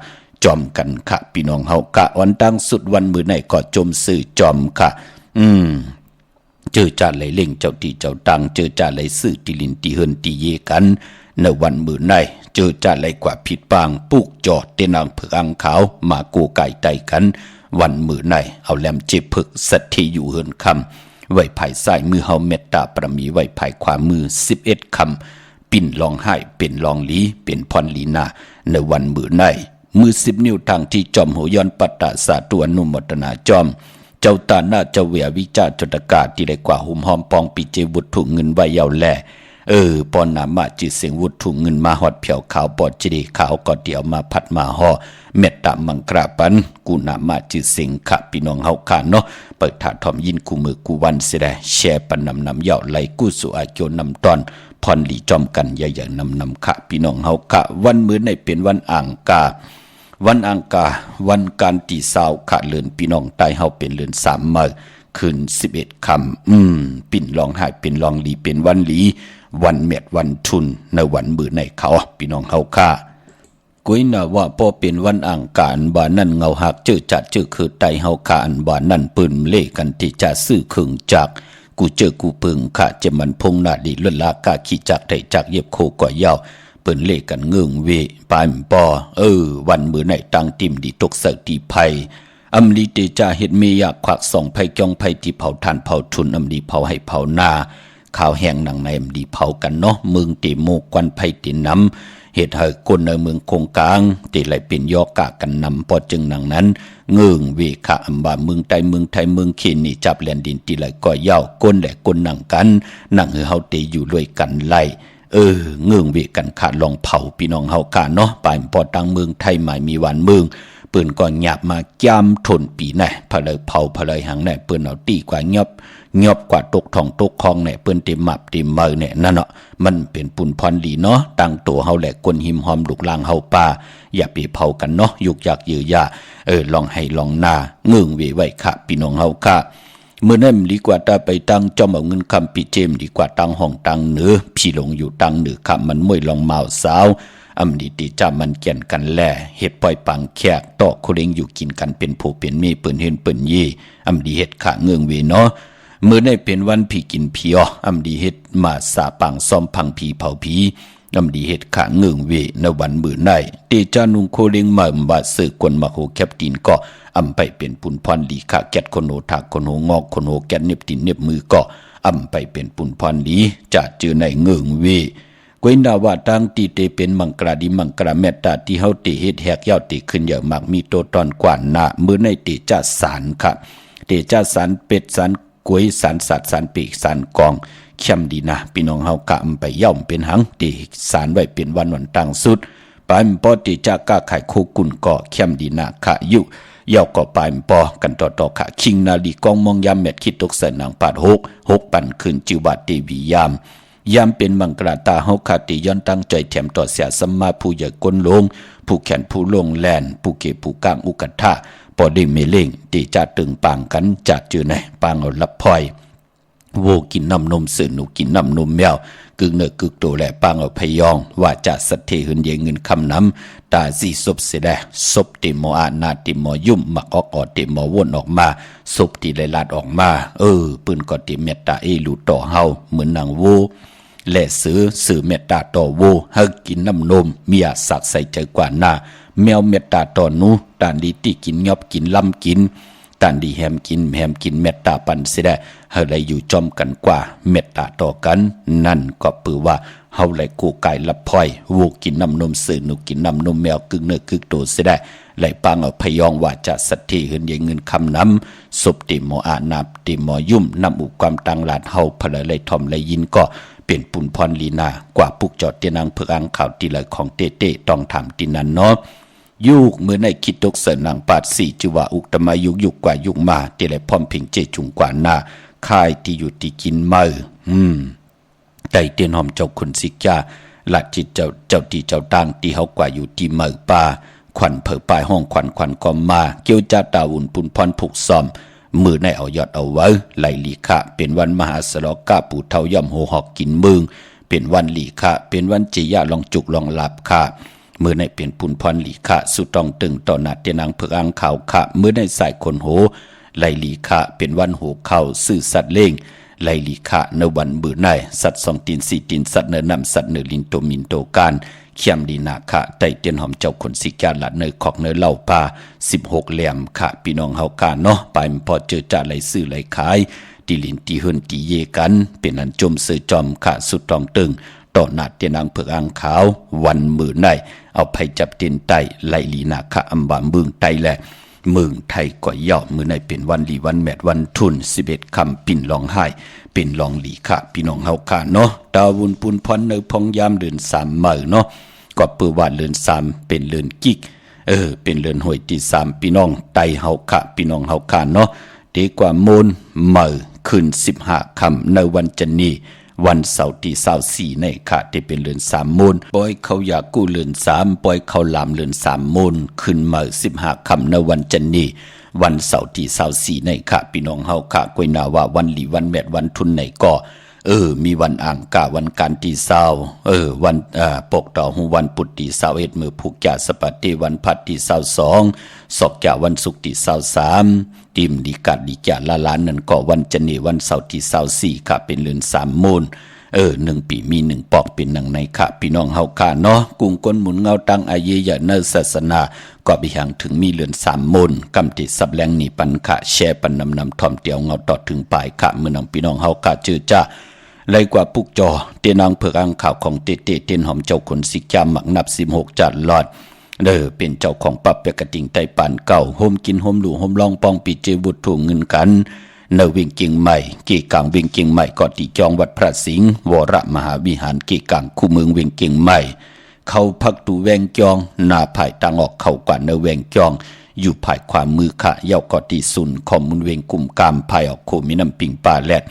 จอมกันค่ะพี่น้องเฮากะวันตั้งสุดวันมือไหนก็จมสื่อจอมค่ะเจอจ่าไหลเล่งเจ้าตีเจ้าตังเจอจ่าไหลสื่อตีลินตีเฮินตีเยกันในวันมือในเจอจ่าไหลกว่าผิดปางปุกจอดเตนังเผือกอังขาวมากูไก่ไตกันวันมือในเอาแหลมเจ็บผึกสัตที่อยู่เฮินคำไว้ภายซ้ายมือเฮาเมตตาประมีไว้ภายขวามือ11 คำปิ่นลองให้เป็นลองลีเป็นพรลีนาในวันมือในมือ10 นิ้วทางที่จอมหัวย้อนปัตตาสาตัวนุมตนาจอมเจ้าตาหน้าเจ้าเวียวิจาจตกาที่ได้กว่าหุมหอมปองปีเจวุฒถุเงินไว้ยาวแลปอนนามาจิเสียงวุฒถุเงินมาหอดเผียวขาวปอดจิดีขาวก็เดี๋ยวมาพัดมาห่อเม็ดตามังกราปันกูนามาจิเสียงขะพี่น้องเฮาคานเนาะเปิดถาทอมยินกูมือกูวันเสดแช่ปันนำยาวไหลกู้สู่อาโจนำตอนพรหลีจอมกันใหญ่ๆนำขะพี่น้องเฮาคะวันมื้อในเป็นวันอ่างกาวันอังคารวันการตีสาวขะเลือนพี่น้องตายเฮาเป็นเลือน3 มื้อคืน11 ค่ำปิ่นลองหายเป็นลองหลีเป็นวันหลีวันเม็ดวันทุนในวันมื้อในเขาพี่น้องเฮาค่ะกุยน่ะว่าพอเป็นวันอังคารบ่านั้นเงาหักเจอจัดเจอคือไตเฮาค่ะอันบ่านั้นปืนเล่กันที่จะซื้อเครื่องจักรกูเจอกูปึงค่ะจะมันพงนาดีลดลากาขี้จักได้จักเย็บโคก่อยาวเปิ้นเล่กันเงืองเวปายปอวันมื้อไหนตังติมดีตกเสตีไผอำลีเตจาเฮ็ดเมยากขวักส่องไผจ้องไผที่เผาทานเผาทุนอำลีเผาให้เผานาข้าวแห้งหนังในอำลีเผากันเนาะเมืองเตโมกวันไผติน้ำเฮ็ดให้คนในเมืองคงกลางเตไหลเป็นยอกะกันนำพอจึงหนังนั้นเงืองเวคะอำว่าเมืองใต้เมืองไทยเมืองเขนนี่จับแลนดินที่ไหลก่อยาวก้นและก้นหนังกันหนังเฮาเตอยู่ด้วยกันไล่เงื่องเวกันขาดลองเผาพี่น้องเฮากาเนาะปายปอตังเมืองไทยหมายมีวันเมืองปืนก่อนหยาบมาจ้ำทนปีแน่พะเลยเผาพะเลยหังแน่ปืนเอาตีกว่ายอบกว่าตกทองตกคองแน่ปืนเต็มหมับเต็มมือแน่นั่นเนาะมันเป็นปุ่นพรดีเนาะตั้งตัวเฮาแหละคนหิมหอมลูกลางเฮาป่าอย่าไปเผากันเนาะยุกยักยือยาลองให้ลองนาเงื่องเวไว้ค่ะพี่น้องเฮาค่ะเมื่อนั้นดีกว่าตาไปตั้งจอมเอาเงินคำปีเจมดีกว่าตั้งห้องตั้งเหนือพี่ลงอยู่ตั้งเหนือคำมันมวยลองเมาสาวอำดีตีจ้ามันเกี่ยนกันแล่เฮ็ดปล่อยปังแขกต่อโคเรงอยู่กินกันเป็นผู้เป็นเมีเปิ้นเห็นเปิ้นยี่อำดีเฮ็ดขาเงื่องเวเนาะเมื่อได้เป็นวันผีกินผีอำดีเฮ็ดมาสาปังซ่อมพังผีเผาผี อำดีเหตุขาเงืองเวในวันมือในเตจานุงโคเลงมาบาสือกวนมาโหแคปตินก็อำไปเป็นปุนพรลีขาแกดคนโหถากคนโหงอกคนโหแกดเน็บตินเน็บมือก็อำไปเป็นปุนพรลีจะเจอในเงืองเวกวยนาว่าตั้งตีเตเป็นมังกราดิมังกราเมตตาที่เฮาเตเฮ็ดแหกยาวติขึ้นอย่างมากมีโตตอนกว่าหน้ามือในเตจาสารค่ะเตจาสารเป็ดสารกวยสารสัตว์สารปีกสารกองเข้มดีนะพี่น้องเฮากะอำไปย่อมเป็นหังเตสารไว้เป็นวันวันตั้งสุดปายปอเตจาก้าไข่โคกุนก็เข้มดีนะขะยุยาวก็ปายปอกันต่อขะคิงนาลีกองมองยามเม็ดคิดตกใส่นางปาด6ปั่นขึ้นจิวบาเตวียามเป็นมังกราตาเฮาคาติย้อนตั้งใจแถมต่อเสียสัมมาผู้ใหญ่ก้นลงผู้แขนผู้ลงแลนผู้เก็บผู้กลางอุกทะปอได้เมเล่งตีจะตึงปางกันจัดอยู่ในปางเอาลับพลอยโวกินน้ำนมสื่อหนูกินน้ำนมแมวกึ่งเนกึกโตแหละปางเอาพยองว่าจะสัตเทหืนเยเงินคำน้ำตาสีศพเสดศพติมออานาติมอยุ่มมักออกติมอวนออกมาศพที่ไหลาดออกมาปืนก็ติเมตตาเอลูต่อเฮาเหมือนนางโวและสื่อเมตตาต่อโวให้กินน้ำนมเมียสักใส่ใจกว่าหน้าแมวเมตตาต่อนูตานดีที่กินยอบกินล้ำกินตานดีแฮมกินเมตตาปันเสียได้เฮาเลยอยู่จอมกันกว่าเมตตาต่อกันนั่นก็ปือว่าเฮาเลยกูกายลับพลอยวูกินน้ำนมสื่อหนูกินน้ำนมแมวกึ่งเนื้อกึ่งโตเสียได้เลยปังเอาพยองว่าจะสัตย์เหินเงินคำน้ำศพติมออานาบติมอยุ่มนำอุความตังหลาดเฮาพลเลยทอมเลยยินก็เป็นปุนพรลีนากว่าปุกจอดเตียนางเพื่ออังข่าวตีเลยของเต้ต้องถามตินันเนาะยุกเมื่อในคิดตกเสนางปาดสี่จิว่าอุกตมายุกกว่ายุกมาเตเลยพร้อมเพ่งเจจุงกว่าหน้าค่ายที่อยู่ที่กินมือใจเตียนหอมเจ้าคนสิกาหลัดจิตเจ้าที่เจ้าตั้งที่เขากว่าอยู่ที่มือป่าขวัญเผอปลายห้องขวัญก็มาเกี่ยวจ้าตาวุ่นปุนพรผูกซ้อมมือในเอายอดเอาไว้ไหลลีขะเป็นวันมหาสลอกกาปูเทาย่ำโหหอกกินมึงเป็นวันลีขะเป็นวันจิยะลองจุกลองหลับค่ะมือในเป็นปุนพรลีขะสุตองตึงต่อหนาเตนางเพื่ออังข่าวขะมือในใส่คนโหไหลลีขะเป็นวันโหเข่าซื่อสัตว์เล่งไหลลีขะในวันมือในสัตว์2 ตีน 4 ตีนสัตว์เนื้อนำสัตว์เนื้อลินโตมินโตการเขียมดีนาคะไตเตียนหอมเจ้าคนสิกาละเนยขอกเนยเล่าปลา16 เหลี่ยมค่ะพี่น้องเฮากาเนาะไปพอเจอจ่าไหลซื้อไหลขายตีลินตีเฮินตีเยกันเป็นอันจมเสือจอมค่ะสุดตองตึงต่อหน้าเตียนางเผือกอ่างขาววันมือในเอาไผจับเตียนไตไหลลีนาคะอัมบาเมืองไตแหละเมืองไทยก็ย่อมือในเป็นวันลีวันแมดวันทุน11 คำปิ่นลองไห้เป็นลองหลีค่ะพี่น้องเฮาค่ะเนาะดาวุนปุนพรเนยพองยามเดือน3มื้อเนาะก็ปือว่าเดือน3เป็นเดือนกิกเป็นเดือนหวยที่3พี่น้องไตเฮาค่ะพี่น้องเฮาค่ะเนาะดีกว่ามูลมื้อขึ้น15 คำในวันจันนี้วันเสาร์ที่24ในค่ะที่เป็นเดือน3มูลปล่อยเขาอยากกู้เดือน3ปล่อยเขาลามเดือน3มูลขึ้นมื้อ15 คำในวันจันนี้วันเสาร์ที่24ในค่ะพี่น้องเฮาค่ะกวยนาว่าวันหลีวันแมดวันทุนไหนก็มีวันอ่างกาวันการที่20วันปกต่อหูวันปุตติ21มือผูกจ่าสปฏิวันพัดที่22ศอกจ่าวันศุกร์ที่23ติมดีกัดดีจ่าละล้านนั่นก็วันจันทร์วันเสาร์ที่24ค่ะเป็นเดือน3มูล1 ปีมี1ปอกเป็นหนังในค่ะพี่น้องเฮาค่ะเนาะกุ้งก้นหมุนเงาตั้งอาเยยะเนศาสนาก็ไปหังถึงมีเดือน3มูลกำติสับแรงนี่ปันค่ะแชร์ปันนำถ่อมเตียวเงาต่อถึงปลายค่ะมื้อนังพี่น้องเฮาค่ะจื้อจ้าไล่กว่าปุกจอเตียนางเผือกอ่างข่าวของเตเตียนหอมเจ้าคนสิกาหมักนับ16จัดลอดเป็นเจ้าของปับเปกระติงไตปานเก่าโฮมกินโฮมหลู่โฮมลองปองปีเจบุตรถ่วงเงินกันเนวิ่งกิ่งใหม่กี่กลางวิ่งกิ่งใหม่ก็ตีจองวัดพระสิงห์วรมหาวิหารกี่กลางคู่เมืองวิ่งกิ่งใหม่เขาพักตูแวงจองหน้าภายต่างออกเข้ากว่าเนแวงจองอยู่ภายความมือขะเย้าก็ตีสุนข้อมูลเวงกลุ่มกามภายออกโคมีน้ำปิงปลาแลด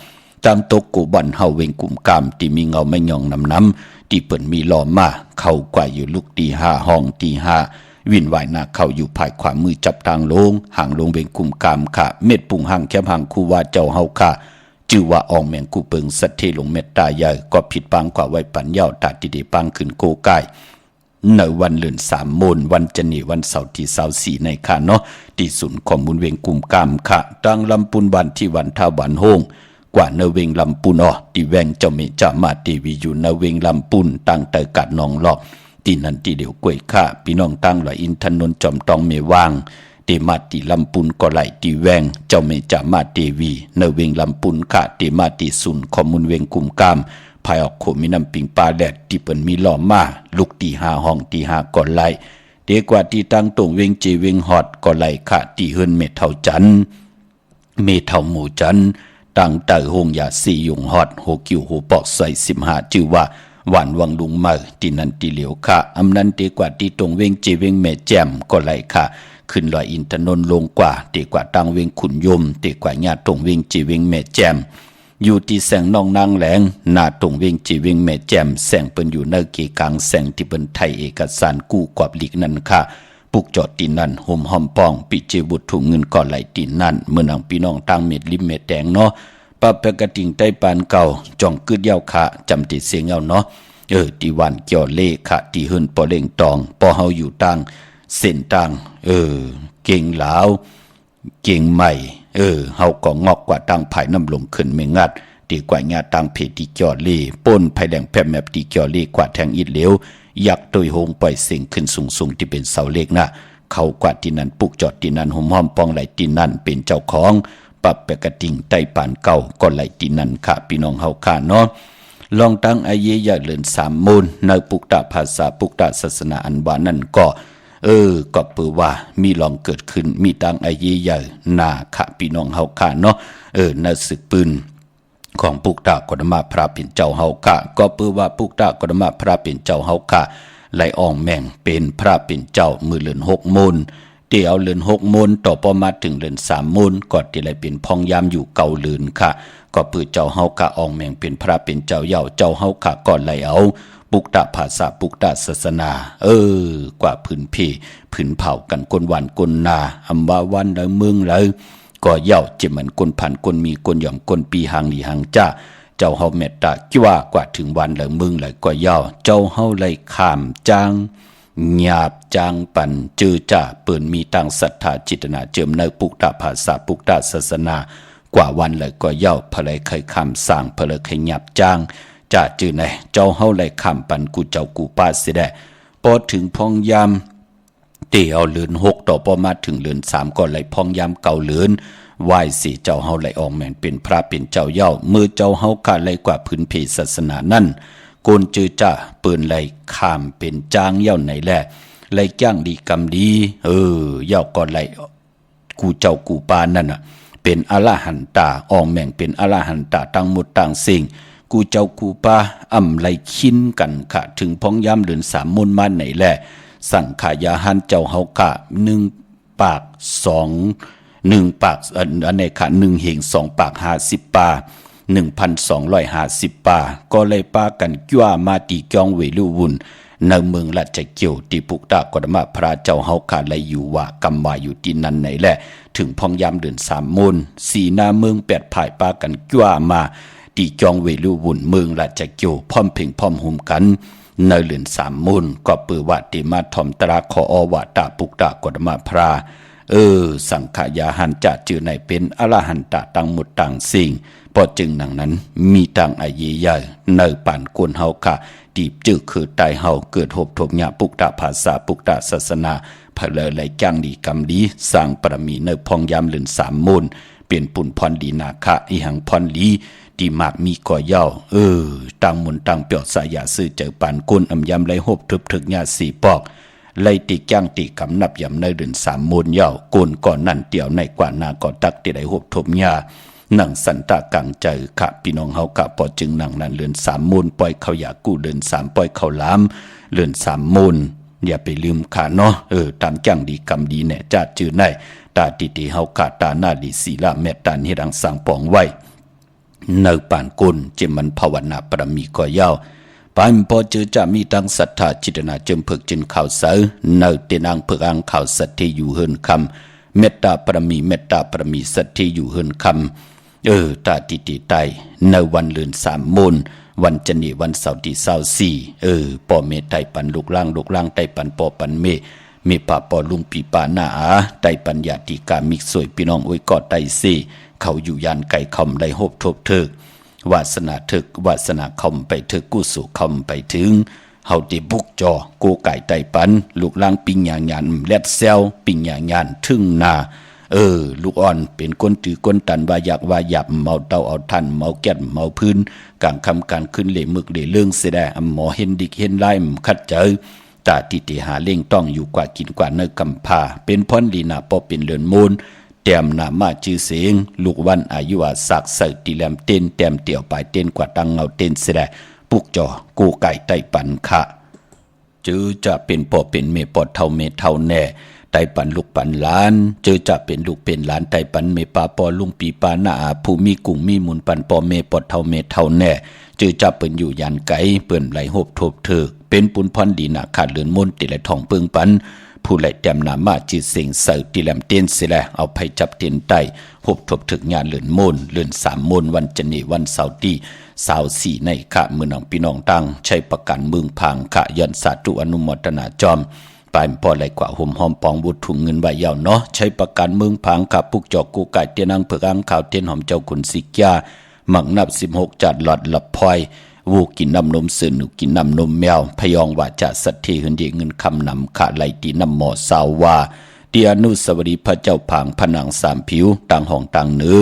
จังตกกูบันเฮาเวงกลุ่มกามที่มีเงาไม่ยองน้ำที่เปิ่นมีล้อมาเข้ากว่าอยู่ลูกตี5ห้องตี5วินวายนาเข้าอยู่ภายความมือจับทางลงห่างลงเวงกลุ่มกามค่ะเม็ดปุ่งห่างแคบห่างคูว่าเจ้าเฮาค่ะจื่อว่าอองแมงกูเปิงสัตเทลงเม็ดตาใหญ่ก็ผิดปังกว่าไว้ปันเย้าตาติเดปังขึ้นโกไก่ในวันเดือน3มูลวันจันทร์วันเสาร์ที่24ในค่ะเนาะที่ศูนย์ข้อมูลเวงกลุ่มกามค่ะตั้งลำปุนวันที่วันท่าวันโฮง กว่าเนเวงลำปุนตีแวงเจ้าเมจามาเทวีอยู่เนเวงลำปุนตั้งแต่กัดนองหลอกตีนันตีเดียวกล้วยข้าพี่น้องตั้งลอยอินทนนท์จอมตองเมวางเตมาตีลำปุนก็ไหลตีแวงเจ้าเมจามาเทวีเนเวงลำปุนข้าเตมาตีสุนขอมุนเวงกุมกามภายออกโขมีน้ำปิงปลาแดดที่เปิ้นมีหล่อมาลูกตีหาห้องตีหาก่อนไหลเดียกว่าที่ตั้งตรงเวงเจเวงฮอดก่อนไหลข้าตีเฮินเมเท่าจันเมเท่าหมู่จันตั้งแต่หงยาสียุงฮอดโหกิวโหปอกใส่15ชื่อว่าหวานวังลุงมาตีนันตีเหลียวค่ะอำนั้นเดีกว่าที่ตรงเวงเจเวงแม่แจ่มก่อนไหลค่ะขึ้นลอยอินทนนท์ลงกว่าเดีกว่าตั้งเวงขุนยมเดีกว่าญาติตรงเวงเจเวงแม่แจ่มอยู่ที่แสงนองนางแหลงหน้าตรงเวงจีเวงแม่แจ่มแสงเปิ้นอยู่ในเกกลางแสงที่เปิ้นไทยเอกสารกู้กอบหลีกนั่นค่ะปุกจอดตีนั่นห่มหอมปองปิเจบุตรถุงเงินก่อนไหลตีนั่นเมื่อนางพี่น้องตั้งเม็ดลิมเม็ดแดงเนาะปะปะกะติงใต้ปานเก่าจ่องกึดยาวค่ะจำติเสียงเอาเนาะตีวันเกี่ยวเลขะตีเฮินปอเล่งตองปอเฮาอยู่ตั้งเส้นตั้งเก่งหลาวเก่งใหม่เฮาก็งอกกว่าตั้งภายน้ำลงขึ้นไม่งัดดีกว่าญาตั้งเพจที่จอลีป้นภายแดงแพบแมบที่จอลีกว่าแทงอิดเหลวยักษ์โดยโฮงปล่อยเสียงขึ้นสูงที่เป็นเสาเล็กนะเขากว่าที่นั้นปุกจอดที่นั้นหอมหอมปองไหลที่นั่นเป็นเจ้าของปรับแปกระติ่งใต้ปานเก่าก็ไหลที่นั่นค่ะพี่น้องเฮาค่ะเนาะลองตั้งอายุอย่าเลิน3มูลในปุกตะภาษาปุกตะศาสนาอันว่านั่นก็ก็เปือว่ามีลองเกิดขึ้นมีตั้งอายุใหญ่นาค่ะพี่น้องเฮาค่ะเนาะในศึกปืนของปุกตะกฎมาพระเป็นเจ้าเฮาค่ะก็เปือว่าปุกตะกฎมาพระเป็นเจ้าเฮาค่ะไหลอ่องแม่งเป็นพระเป็นเจ้ามือเลือน6มูลเดี๋ยวเลือน6มูลต่อประมาณถึงเลือน3มูลก็ที่ไหลเป็นพองยามอยู่เก่าเลือนค่ะก็เปือเจ้าเฮาค่ะอ่องแม่งเป็นพระเป็นเจ้าเย่าเจ้าเฮาค่ะก่อนไหลเอาปุกตะภาษาปุกตะศาสนากว่าพื้นเพพื้นเผากันกนวันกนนาอำว่าวันในเมืองเลยก็เย่าเจ็บเหมือนกนผ่านกนมีกนหย่อมกนปีหางหลีหางจ้าเจ้าเฮาเมตตาจ้ากว่าถึงวันเลยเมืองเลยก็เย่าเจ้าเฮาเลยข้ามจางหยาบจางปันจือจ้าเปิ่นมีตังศรัทธาจิตนาเจิมในปุกตะภาษาปุกตะศาสนากว่าวันเลยก็เย่าเพลยเคยข้ามสร้างเพลยเคยหยาบจางจ่าจือไหนเจ้าเฮาไหลคำปันกูเจ้ากูป้าเสียได้พอถึงพองยามเตียวเลือน6ต่อพอมาถึงเลือน3ก็ไหลพองยามเก่าเลือนไหว้สิเจ้าเฮาไหลออกแม่นเป็นพระเป็นเจ้าเย่าเมื่อเจ้าเฮาขาดไหลกว่าพื้นเพศศาสนานั่นโกนจือจ่าเปิ้นไหลข้ามเป็นจางเย่าไหนแลไหลจ้างดีกรรมดีเย่าก็ไหลกูเจ้ากูป้านั่นน่ะเป็นอรหันตาออกแม่งเป็นอรหันตาตั้งหมดตั้งสิ่งกูเจ้ากูป้าไหลคินกันค่ะถึงพ้องย้ำเดือน3มูลมาไหนแหละสั่งขายาหันเจ้าเฮากะ1 ปาก 1 ปากอันไหนค่ะ1 เหง2 ปาก50 ปา 1,250 ปาก็เลยป้ากันจ้ามาตีกองเวลุวุ่นในเมืองราชเกียวตีปุกตะกฎมาพระเจ้าเฮากะเลยอยู่ว่ากำว่าอยู่ที่นั่นไหนแหละถึงพ้องย้ำเดือน3มูลสีหน้าเมือง8 ภายป้ากันจ้ามาตีจองเวลุวุ่นเมืองราชเกียวพร้อมเพ่งพร้อมหุมกันในเลือน3มูลก็เปือว่าติมาถอมตราขออวาตาปุกตะกฎมาพระสังขายาหันจะจือในเป็นอรหันตะตั้งหมดต่างสิ่งพอจึงหนังนั้นมีต่างอายุใหญ่ในป่านกวนเฮาค่ะตีบจื้อคือตายเฮาเกิดหบทบหยาปุกตะภาษาปุกตะศาสนาเพลอไหลจ้างดีกรรมดีสร้างปรมีในพองยามเลือน3มูลเปลี่ยนปุ่นพรดีนาคะอีหังพรลีดีมากมีก่อเย่าตั้งมุนตั้งเปียวสายาซื้อเจอปานกุนอำยำไหลหบทึบถึกญาสีปอกไล่ตีจ้างตีกำนับยำในเดือน3มูลเย่ากุนก่อนนั่นเตียวในกว่านาก่อตักที่ได้หบทบญาหนังสันตะกังใจขะพี่น้องเฮากะพอจึงหนังนั้นเดือน3มูลปล่อยเขาอยากกู้เดือน3ปล่อยเขาล้ามเดือน3มูลอย่าไปลืมค่ะเนาะตามจ้างดีกรรมดีแน่จ้าจือในตาติเฮากะตาหน้าดีศีลาเมตตาเฮ็ดอังสังปองไว้ในป่านกุลเจมันภาวนาปรมีก่อยาวปานพอเจอจะมีตั้งศรัทธาจิตนาเจิมเพิกจินข่าวเสือในเตนังเพิกอังข่าวสัตย์ที่อยู่เฮินคำเมตตาปรมีสัตย์ที่อยู่เฮินคำตาติไตในวันเลือน3มูลวันจันทร์วันเสาร์ที่24ป่อเมไตปันลูกล่างไตปันปอปันเม มีป่าปอลุงปีป่าหน้าได้ปัญญาติกามิกสวยพี่น้องอวยกอดได้สิเขาอยู่ยันไก่คอมได้โฮบทบเถิกวาสนาถึกวาสนาคอมไปถึกกู้สู่คอมไปถึงเฮาได้บุกจอกูไก่ไตปันลูกล่างปิงหยางยานแลดเซลปิงหยางยานถึงนาลูกอ่อนเป็นคนถือคนตันว่าอยากว่าหยับเมาเตาเอาทันเมาแก่นเมาพื้นกลางคำการขึ้นเหล่มึกเหล่เรื่องเสดงหมอเห็นดิกเห็นไล่คัดเจอตาติติหาเล่งต้องอยู่กว่ากินกว่าเนื้อกำพาเป็นพ้นลีนาปอเป็นเลือนมูลแต้มนามาชื่อเสียงลูกวันอายุอาศักดิ์ใส่ตีแลมเต้นแต้มเตี่ยวปลายเต้นกว่าตังเงาเต้นเสดงปุกจอกูไก่ไตปันค่ะจือจะเป็นพ่อเป็นเมปอดเท่าเมเท่าแน่ไตปันลูกปันล้านเจอจะเป็นลูกเป็นหลานไตปันเมปาปอลุงปีปาหน้าผู้มีกุ้งมีหมุนปันปอเมปอดเท่าเมเท่าแน่เจอจะเป็นอยู่ยันไก่เปื่อนไหลหบทบเถิกเป็นปุนพรดีนาขาดเลือนมนติไหลทองเปิงปันผู้ไหลแต้มนามาจือเสียงเสือตีแหลมเต้นเสียแลเอาไผจับเต้นไตหบทบถึกงานเลือนมนเลือน3 มนวันจันนีวันเสาร์ที่24ในขะมือน้องพี่น้องตั้งใช้ประกันเมืองพังขะยันสาธุอนุโมทนาจอมปลายพอไหลกว่าห่มหอมปองบุตรถุงเงินใบยาวเนาะใช้ประกันเมืองพังกับปุกจอกกูไก่เตียนังเผือกอังข่าวเตียนหอมเจ้าขุนสิกยาหมักนับ16จัดหลอดหลับพลอยวูกินน้ำนมสื่อหนูกินน้ำนมแมวพยองว่าจะสัตย์ที่หืนดีเงินคำนำขะไหลตีน้ำหมอสาววาเตียนุสวรีพระเจ้าผางผนัง3 ผิวต่างห้องต่างเนื้อ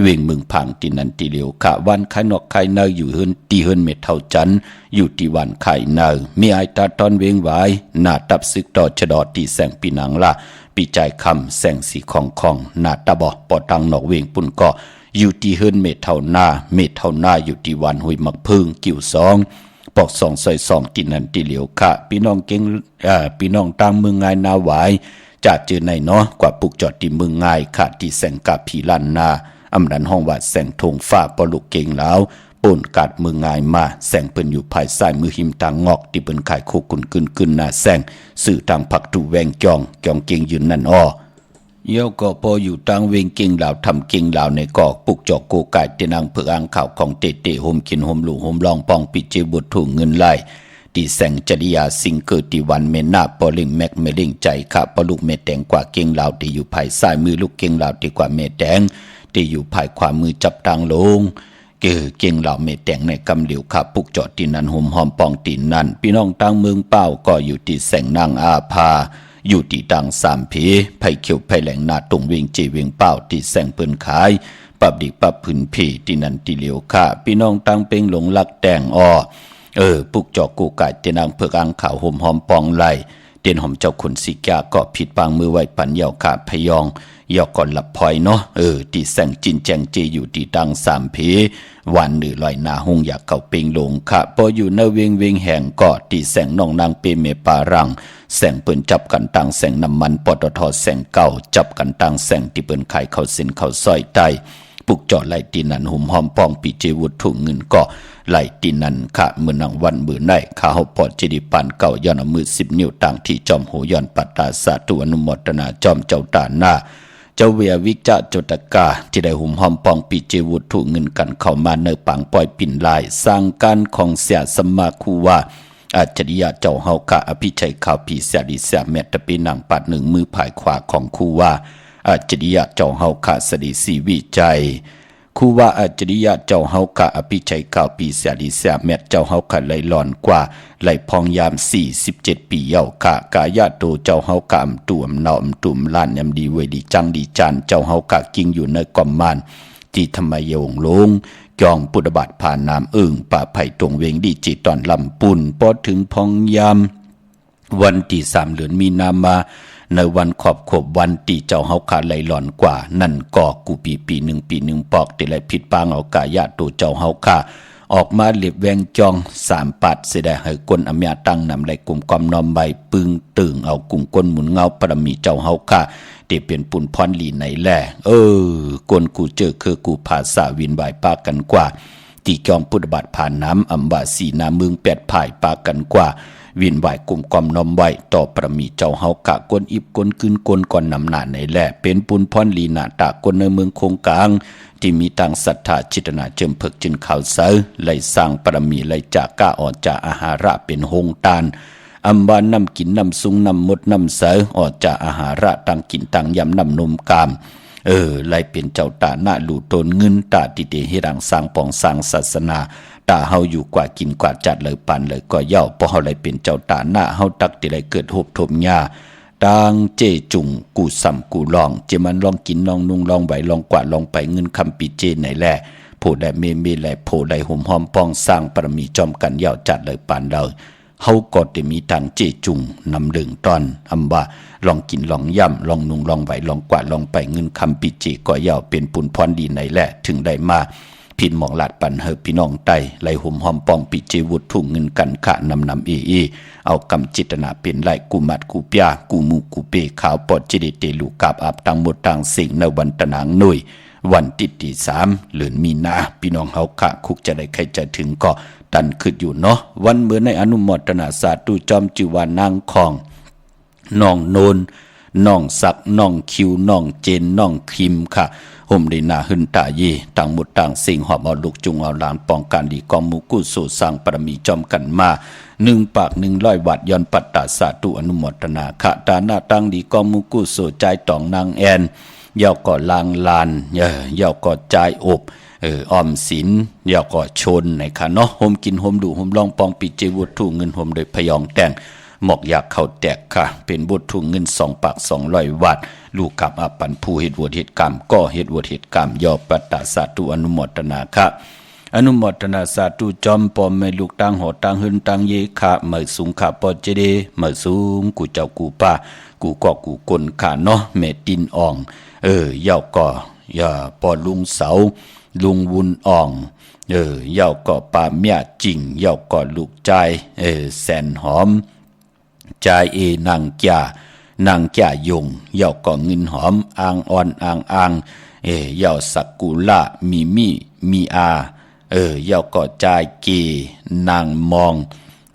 วิ่งมึงพังตีนันตีเหลียวขะวันไข่นอกไข่เนยอยู่เฮินตีเฮินเม็ดเท่าจันอยู่ตีวันไข่เนยมีไอตาตอนเวงไว้หน้าตับซึกดอชดอตีแสงปีนังละปีใจคำแสงสีของหน้าตาบอปอตังนอกเวงปุ่นก็อยู่ที่เฮิรนเมทเท่าหน้าอยู่ที่วันหุยมักพึ่งกิ่ว2ปอก2 ซอย 2ตินันติเหลียวค่ะพี่น้องเก่งพี่น้องต่างเมืองง่ายนาหวายจะเจอในเนาะกว่าปุกจอดที่เมืองง่ายค่ะที่แสงกาผีลันนาอำดันห้องว่าแสงทงฟ้าปลุกเก่งแล้วป่นกาดเมืองง่ายมาแสงเปิ้นอยู่ภายซ้ายมือหิมทางงอกที่เปิ้นขายโคกุนกึนหน้าแสงสื่อทางผักตูแวงจองเก่งยืนนั่นอ้อเยี่ยวก็พออยู่ตังเวงเก่งลาวทำเก่งลาวในกอกปุกจอกโกไก่เตนังเผือกอ่างข่าวของเตโฮมกินโฮมหลูโฮมลองปองปิเจบุตรถูกเงินไล่ตีแสงจริยาสิงเกิดตีวันเมนาปอลิงแม็กเมลิงใจค่ะปอลูกเมแตงกว่าเก่งลาวที่อยู่ภายซ้ายมือลูกเก่งลาวที่กว่าเมแตงที่อยู่ภายขวามือจับตังลงเก่งลาวเมแตงในกำเหลียวค่ะปุกจอดตีนันโฮมหอมปองตีนันพี่น้องตังเมืองเป้าก็อยู่ที่แสงนางอาภาอยู่ที่ดัง3 ผีไผ่เขียวไผ่แหลงนาตรงเวียงเจเวียงเป้าที่แสงเปิ้นขายปับดิปับพื้นผีที่นันที่เหลียวค่ะพี่น้องตังเป่งหลงลักแตงอ้อปุกจอกกูไก่เตนางเผือกอ่างข่าวห่มหอมปองไหลเตียนหอมเจ้าขุนสิกาก็ผิดปางมือไว้ปันเยาค่ะพยองยอก่อนหลับพลอยเนาะที่แสงจินแจงเจอยู่ที่ดัง3 ผีวันหรือลอยนาหงอยากเข้าเป่งหลงค่ะพออยู่ในเวียงแห่งก็ที่แสงน้องนางเปเมปารังแสงเปิ้นจับกันตังแสงน้ำมันปตทแสงเก่าจับกันตังแสงที่เปิ้นขายเข้าสินเข้าซอยใต้ปุกจอดไล่ตีนันหุ่มหอมปองปีเจวุฒถุงเงินก็ไล่ตีนันค่ะมือนังวันมือในข้าเฮาปอดเจดีปันเก่าย้อนมือ10 นิ้วต่างที่จอมโหย้อนปัตตาสาธุอนุโมทนาจอมเจ้าตาหน้าเจ้าเวียวิจจตกาที่ได้หุ่มหอมปองปีเจวุฒถุงเงินกันเข้ามาเนปังปล่อยปิ่นลายสร้างการของเสียสมาคูว่าอาจริยะเจ้าเฮากะอภิชัยข่าวผีเสียดิเสียแมตปีนังปัด1 มือผายขวาของคูว่าอาจริยะเจ้าเฮากะสดิสีวิจัยคูว่าอาจริยะเจ้าเฮากะอภิชัยข่าวผีเสียดิเสียแมตเจ้าเฮากะไหลหลอนกว่าไหลพองยาม47 ปีเย้ากะกายะโตเจ้าเฮากะอำตุ่มนอมตุ่มล้านยำดีเวดีจังดีจานเจ้าเฮากะกิ้งอยู่ในกอมมานที่ธรรมยงลงจองปุตบัตผ่านน้ำป่าไผ่ตรงเวงดีจิตตอนลำปุ่นพอถึงพองยามวันที่3 เดือนมีนามาในวันขอบวันที่เจ้าเฮาขาไหลหลอนกว่านั่นก็กูปีหนึ่งปอกแต่ไหลผิดปางเอากายะตัวเจ้าเฮาขาออกมาเลียบแวงจอง3 ปัดเสดให้กลอำยาตั้งนำไหลกลุ่มความนอมใบปึงตึงเอากลุ่มก้นหมุนเงาปรมีเจ้าเฮาขาที่เป็นปุ่นพรลีในแล่กวนกูเจอคือกูภาษาวินบายปากันกว่าที่จอมพุทธบัตรผ่านน้ำอำบาสีนาเมือง8 ภายปากันกว่าวินไหวกลุ่มความนอมไหวต่อประมีเจ้าเฮากะกวนอิบกวนกึนกวนก่อนนำหนาในแล่เป็นปุนพรลีนาตากวนในเมืองคงกลางที่มีตังศรัทธาจิตนาเจิมเพิกจึงข่าวเสือไหลสร้างประมีไหลจากก้าอ่อนจากอาหาระเป็นหงตาน อำว่านำกินนำซุงนำมดนำเสอออกจากอาหาระต่างกินต่างยำนำนมกามไล่เป็นเจ้าตาหน้าหลูตนเงินตาติเดให้รังสร้างปองสร้างศาสนาตาเฮาอยู่กว่ากินกว่าจัดเลยปันเลยก็เย่าพอเฮาเลยเป็นเจ้าตาหน้าเฮาตักติเลยเกิดโหบทมหญ้าดังเจจุงกูซ้ำกูลองเจมันลองกินลองนุ่งลองไหวลองกว่าลองไปเงินคำปีเจไหนแหละโผล่ได้เมแหละโผล่ได้ห่มหอมปองสร้างปรมีจอมกันเย่าจัดเลยปันเราเฮาก็ได้มีทางเจจุงนำเรื่องตอนอำว่าลองกินลองย่ำลองนุ่งลองไหวลองกว่าลองไปเงินคำปีเจก็เย่าเป็นปุนพรดีไหนแหละถึงได้มาพินหมองลาดปันเฮอพี่น้องไตไหลห่มหอมปองปีเจวุฒทุ่งเงินกันขะนำเอากำจิตนาเป็นไหลกูมัดกูปยากูมูกูเปขาวปอดจิเดเตลูกาบอับตังหมดต่างสิ่งในวันตะนางหนุ่ยวันที่3เดือนมีนาพี่น้องเฮาขะคุกจะได้ใครจะถึงก็ตันขึ้นอยู่เนาะวันเมื่อในอนุโมทนาสาธุจอมจิวานางของน้องโนนน้องศักน้องคิวน้องเจนน้องคิมค่ะห่มได้นาหึนตาเยต่างหมดต่างสิ่งหอบเอาลูกจุงเอาหลานป้องกันดีกองมุกุสู่สร้างปรมีจอมกันมา1 ปาก 100 วัดย้อนปัตตาสาธุอนุโมทนาคะตาหน้าตั้งดีกองมุกุสู่ใจตองนางแอนเย่าก่อลางลานเย่าก่อใจอบออมสินเย่าก่อชนในค่ะเนาะห่มกินห่มดูห่มลองปองปีเจวุฒทุ่งเงินห่มโดยพยองแต่งหมอกอยากเข้าแตกค่ะเป็นบททุ่งเงิน2 ปาก 200 วัดลูกกับอาปันผู้เหตุวดเหตุกรรมก็เหตุวดเหตุกรรมย่อปัตตาสาธุอนุโมทนาค่ะอนุโมทนาสาธุจอมปอมแม่ลูกตังหอตังหึนตังเยคะเมื่อสูงขาปอเจเดเมื่อสูงกูเจ้ากูป้ากูก็กูกลขาเนาะแม่ตินอ่องย่าก็อย่าปอลุงเสาลุงวุนอ่องย่าก็ป้าเมียจริงย่าก็ลูกใจแสนหอมใจนางแก่ยงเย่าก็เงินหอมอ่างอ่อนอ่างเย่าสักกุละมีอาเย่าก็ใจเกนางมอง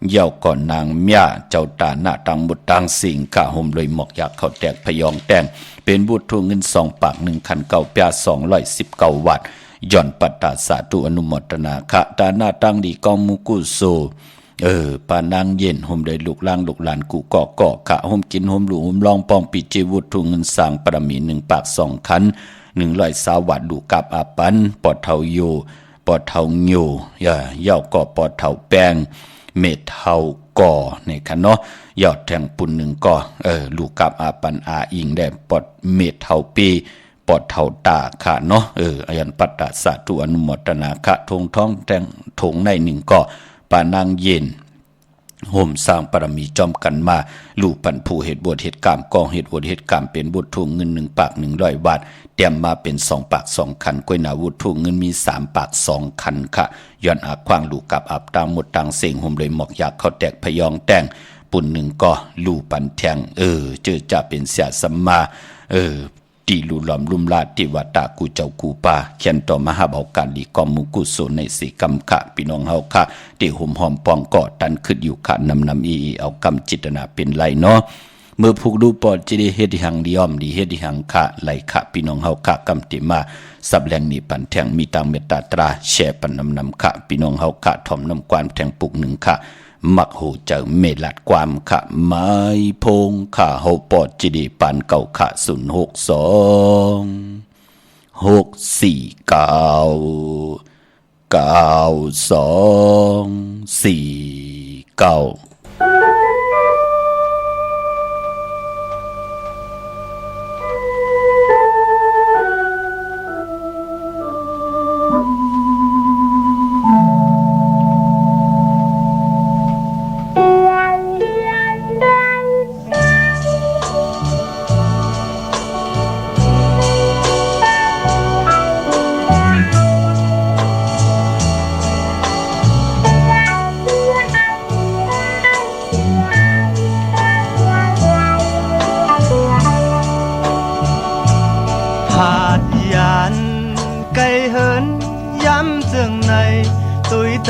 เย่าก็นางเมียเจ้าตาหน้าตังบุตรตังสิ่งกะห่มเลยหมอกอยากเข้าแตกพยองแต่งเป็นบุตรทุ่งเงิน2 ปาก 1 คัน9 ปยา219 วัดย่อนปัตตาสาธุอนุโมทนาคะตาหน้าตั้งดีกองมุกุโซปานางเย็นห่มได้ลูกล่างลูกหลานกูเกาะขะห่มกินห่มหลูห่มลองปองปีเจวุฒทุ่งเงินสร้างปรมี1 ปาก 2 คัน120 วัดดูกับอาปันปอดเทาโยปอดเทาโยเย่าก็ปอดเทาแป้งเม็ดเทาก่อในค่ะเนาะยอดแทงปุ่น1ก่อลูกกับอาปันอาอิงได้ปอดเม็ดเทาปีปอดเทาตาค่ะเนาะอายันปัตตาสาธุอนุโมทนาคะทงท้องแทงถงใน1ก่อปานางเย็นห่มสร้างปรมีจอมกันมาลูกปันผู้เหตุบวชเหตุกรรมกองเหตุบวชเหตุกรรมเป็นบุตรทุ่งเงิน1 ปาก 100 บาทเตรียมมาเป็น2 ปาก 2 คันกล้วยหนาวุฒทุ่งเงินมี3 ปาก 2 คันค่ะย้อนอาควางลูกกับอับตามหมดต่างเสียงห่มเลยหมอกอยากเข้าแตกพยองแต่งปุ่น1ก็ลูปันแทงเจอจะเป็นเสียสัมมาตีลุลอมลุมลาติวตากูเจ้ากูปาเขียนต่อมหาเบาการลีกอมมุกุโสในสีกำขะพี่น้องเฮาค่ะที่ห่มหอมปองเกาะตันขึ้นอยู่ค่ะนำเอากำจิตนาเป็นไรเนาะเมื่อผูกดูปอดจะได้เฮ็ดหังดีอ้อมดีเฮ็ดหังค่ะไหลค่ะพี่น้องเฮาค่ะกำติมาสับแรงนี้ปันแทงมีตามเมตตาตราแช่ปันนำค่ะพี่น้องเฮาค่ะถ่อมน้ำกวานแทงปุก1ค่ะมักโหเจอเมลัดความขะไม้พงขาเฮาปอดจิดีปันเก่าขะ062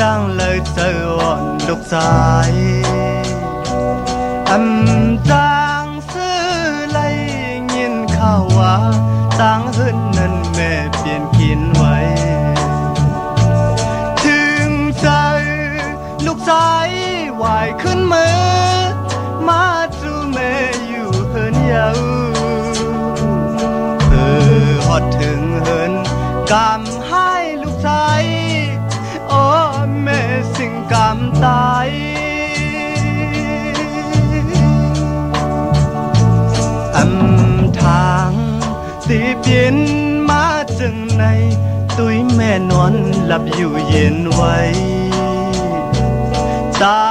449đang lời sơ on lục dài âm giang sư lấy nhìn khao quá sáng hơn nên mẹ biển kín vậyถึงใจลูกชายไหวขึ้นมือ ยาวฮอดถึงเหินกำให้ลูกชายโอ้แม่สิ่งกำตายทางตีเปลี่ยนมาจึงในตุ้ยแม่นอนหลับอยู่เย็นไว้ตา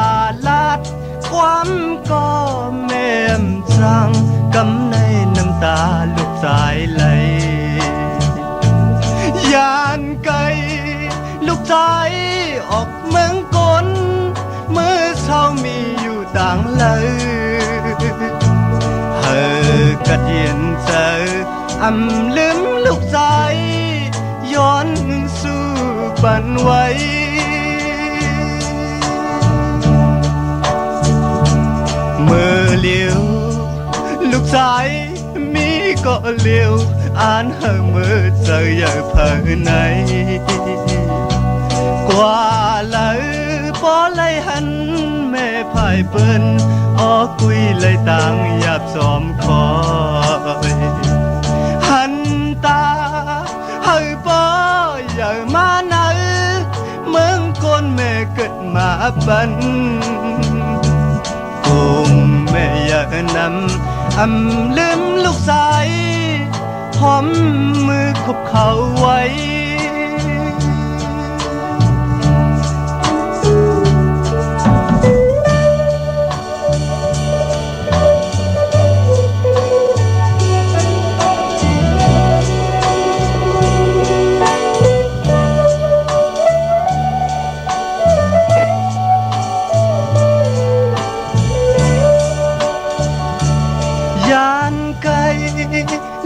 ลัดความก็แม่มจังกำในน้ำตาลูกสายไหลยานไกลลูกชายออกเมืองกลเมื่อเช้ามีอยู่ต่างเลยกัดเย็นเจอลืมลูกชายย้อนสู่ปันไว้เมื่อเลี้ยวลูกชายมีก็เลี้ยวอ่านเเมื่อเจออย่าเผยไหนกว่าเลยพอเลยหันแม่พายเปิ้นอ้อกุยเลยต่างหยาบซ้อมคอยหันตาเฮ้ยป้ออย่ามาไหนเมืองคนแม่เกิดมาปันกุมแม่อยากนำลืมลูกชายหอมมือคุบเขาไว้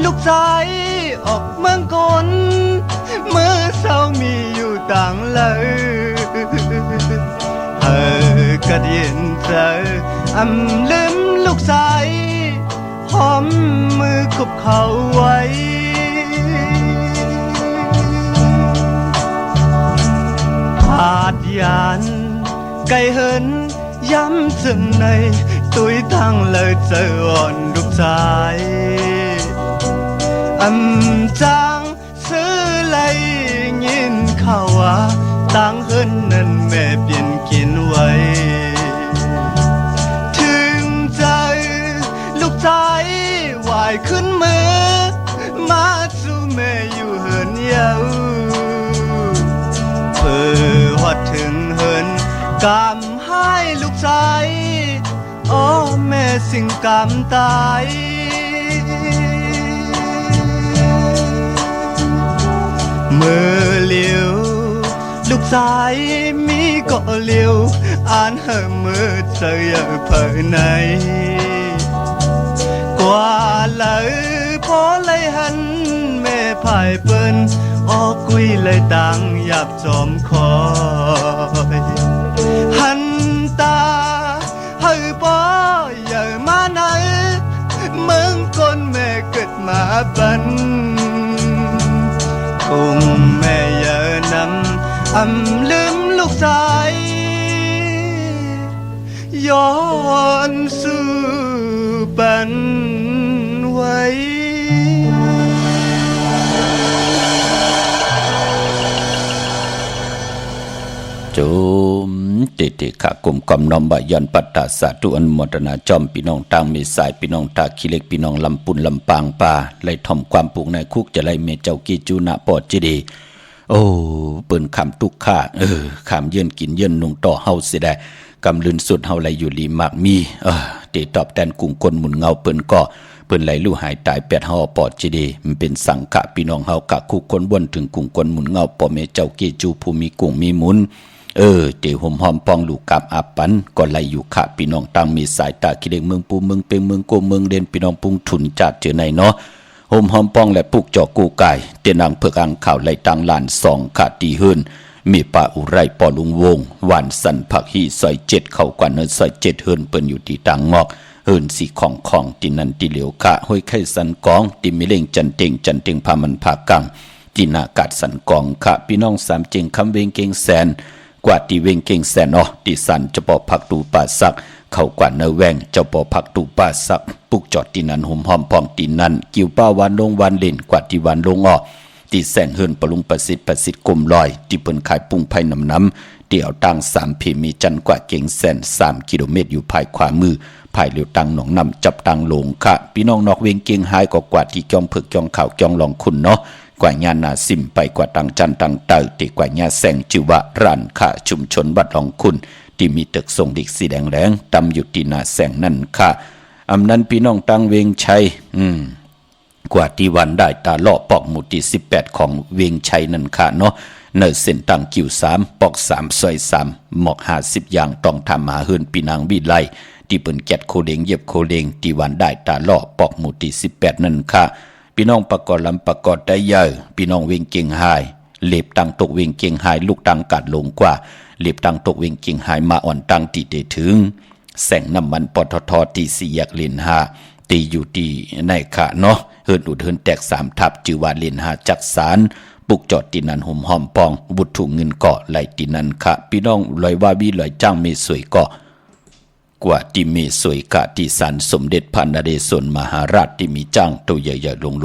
ลูกชายออกเมืองกลเมื่อเช้ามีอยู่ต่างเลยกัดเย็นเจอลืมลูกชายหอมมือคุบเขาไว้ผาดยานไกลเหินย้ำจึงในตุ้ยตั้งเลยเจออ่อนลูกชายจางซื้อเลยยินข่าวว่าตั้งเฮินนั้นแม่เปลี่ยนกินไว้ถึงใจลูกชายวายขึ้นมือมาสู่แม่อยู่เหินเยาเพื่อฮอดถึงเหินกำให้ลูกชายอ้อแม่สิ่งกำตายเมื่อเลี้ยวลูกชายมีก็เลี้ยวอ่านเมื่อเจออย่าเผยไหนกว่าเลยพอเลยหันแม่พายเปิ้นออกกุยเลยต่างหยาบจอมคอยหันตาเฮ้ยป้ออย่ามาไหนเมืองคนแม่เกิดมาปันกุมแม่อย่านำลืมลูกชายย้อนสู่ปันไว้จุมติขะกลุ่มกอมน้อมบะยันปัตตาสาธุอนุโมทนาจอมพี่น้องต่างมีสายพี่น้องตาขี้เล็กพี่น้องลำปุนลำปางป่าไล่ถ่อมความปลูกในคุกจะไล่เมเจ้ากีจูนะปอดจีดีโอ้เปิ้นคำตุกข่าคำเยินกินเยินนุงต่อเฮาเสียได้กำลืนสุดเฮาไหลอยู่ลีมากมีตีตอบแทนกุ้งคนหมุนเงาเปิ้นก็เปิ้นไหลลู่หายตายแปดเฮาปอดจีดีมันเป็นสังฆะพี่น้องเฮากะคุกคนวนถึงกุ้งคนหมุนเงาปอเมเจ้ากีจูภูมิกุ้งมีหมุนเตะห่มหอมปองลูกกับอาปันก็ไล่อยู่ขะพี่น้องตั้งมีสายตาคิดเองเมืองปูเมืองเปงเมืองโกเมืองเด่นพี่น้องปุงถุนจัดเจอในเนาะห่มหอมปองและปุกจอกกูไก่เตียนางเผือกอังข่าวไล่ตังลาน2ขาตีหืนมีป่าอุไรปอลุงวงหวานสันผักฮีซอย7เข้ากว่าเนินซอย7เฮินเปิ้นอยู่ที่ตังงอกเฮินสีของตินันติเหลียวขะห้อยไข่สันกองติมิเล่งจันเต็งพามันผากังตินากาดสันกองขะพี่น้องสามเจงคำเวงเกงแสนก กว่าที่เวงเก่งแสนอที่สันจะปอพักตูป่าสักเข้ากว่าเนแวงเจ้าปอพักตูป่าสักปุกจอดที่นั้นห่มหอมพองตีนั้นกิ้วป้าวันลงวันเล่นกว่าที่วันลงที่แสงเฮินปลุงประสิทธิ์กลมลอยที่เปิ้นขายปุ้งไผ่น้ำเดี่ยวตั้ง3 เพมีจันกว่าเก่งแสน3 กิโลเมตรอยู่ภายขวามือภายเลียวตังหนองนำจับตังหลงค่ะพี่น้องนอกเวงเก่งหายกว่าที่จอมผึกจอมข่าวจอมลองคุณเนาะกว่าญานาซิมไปกว่าตังจันตังเตอติกว่าญาแสงจิวะร้านค่ะชุมชนบัดลองคุณที่มีตึกทรงดิกสีแดงแรงตำอยู่ที่นาแสงนั่นค่ะอำนั้นพี่น้องตังเวงชัยกว่าที่วันได้ตาเลาะปอกหมู่ที่18ของเวียงชัยนั่นค่ะเนาะเนเส้นตังกิ่ว3ปอก3ซอย3หมอก50อย่างต้องทำหาเฮือนปีนางวิไลที่เปิ้นแกดโคเดงเย็บโคเดงที่วันได้ตาเลาะปอกหมู่ที่18นั่นค่ะพี่น้องประกอบลำประกอบได้เยอะพี่น้องเวียงเก่งหายเล็บตังตกเวียงเก่งหายลูกตังกัดลงกว่าเล็บตังตกเวียงเก่งหายมาอ่อนตังตีเตถึงแสงน้ำมันปตทที่4 แยกเลน5ตีอยู่ที่ในค่ะเนาะเฮินอุดเฮินแตก3 ทับจือว่าเลน5จักสารปุกจอดตีนันห่มหอมปองบุตรถูกเงินเกาะไหลตีนันค่ะพี่น้องลอยว่าวิลอยจ้างเมสวยเกาะกว่าที่เมสวยกะที่สันสมเด็จพระนเรศวรมหาราชที่มีจ้างตัวใหญ่ๆลง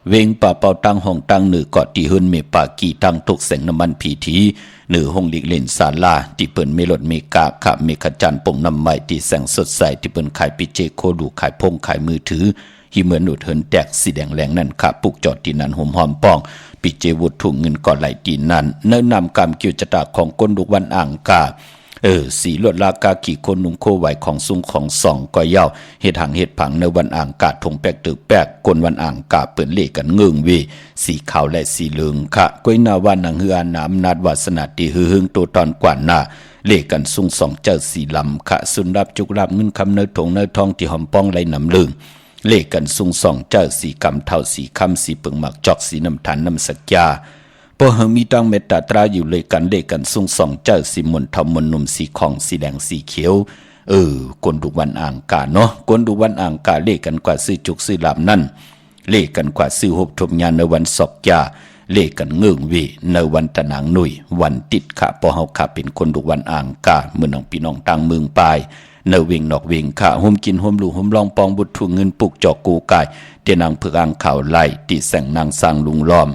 เวงป่าเป่าตั้งห้องตั้งเหนือเกาะที่เฮินเมปากีตั้งตกแสงน้ำมันพีทีเหนือห้องหลีกเล่นศาลาที่เปิ้นเมลดเมกาขะเมขจันป่งน้ำใหม่ที่แสงสดใสที่เปิ้นขายปิเจโคดูขายพงขายมือถือที่เหมือนอุดเฮินแตกสีแดงแรงนั่นค่ะปุกจอดที่นั้นห่มหอมปองปิเจวุฒถุงเงินก่อนไหลตีนั้นเนื้อนำกรรมเกี่ยวจตาของก้นดุกวันอ่างกาสีลวดลากาขี่คนนุ่งโคไหวของซุงของสองก็เย้าเฮ็ดหางเฮ็ดผังในวันอ่างกาทงแปกตึกแปกกนวันอ่างกาเปิ่นเล่กันเงืองวีสีขาวและสีเหลืองค่ะก้อยนาวันนางเฮือน้ำนาดวาสนาตีหือหึงตัวตอนกว่าหน้าเล่กันซุงสองเจ้าสีลำค่ะสุนรับจุกรับเงินคำเนื้อถงเนื้อทองที่หอมป้องไหลน้ำลึงเล่กันซุงสองเจ้าสีกำเท่าสีคำสีเปิงหมักจอกสีน้ำทานน้ำสักยาพอเฮมีตั้งเมตตาตราอยู่เลยกันเล่กันซุงสองเจ้าสีมนทำมนนุ่มสีของสีแดงสีเขียวกนดุวันอ่างกาเนาะกนดุวันอ่างกาเล่กันกว่าซื้อจุกซื้อลำนั่นเล่กันกว่าซื้อหบทบยานในวันศอกยาเล่กันเงื่องวีในวันตะนางหนุ่ยวันติดค่ะพอเฮาค่ะเป็นคนดุวันอ่างกาเมื่อน้องพี่น้องต่างเมืองปลายเนเวงนอกเวงค่ะห่มกินห่มลูห่มลองปองบุตรถุงเงินปุกจอกกูกายเตนางเพืออ่างข่าวไล่ติแสงนางสร้างลุงล้อม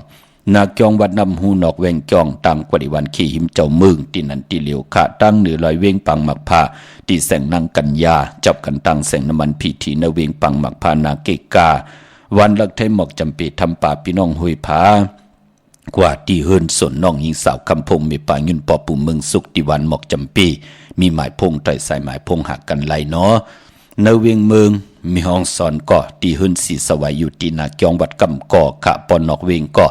นาจองวัดนำหูนอกเวงจองตามกว่าดิวันขี่หิมเจ้ามึงที่นันตีเหลียวค่ะตั้งเหนือลอยเวงปังหมักผ้าที่แสงนางกัญญาจับกันตั้งแสงน้ำมันพีทีนเวงปังหมักผ้านาเกกาวันลักไทยหมอกจำปีทำป่าพี่น้องหุยผากว่าที่เฮินสนน้องหญิงสาวคำพงมีป่าเงินปอปูเมืองสุขที่วันหมอกจำปีมีหมายพงไตรสายหมายพงหักกันไหลเนาะในเวียงเมืองมีห้องสอนก่อที่เฮินสีสวายอยู่ที่นาจองวัดกำก่อขะปอนนอกเวงก่อ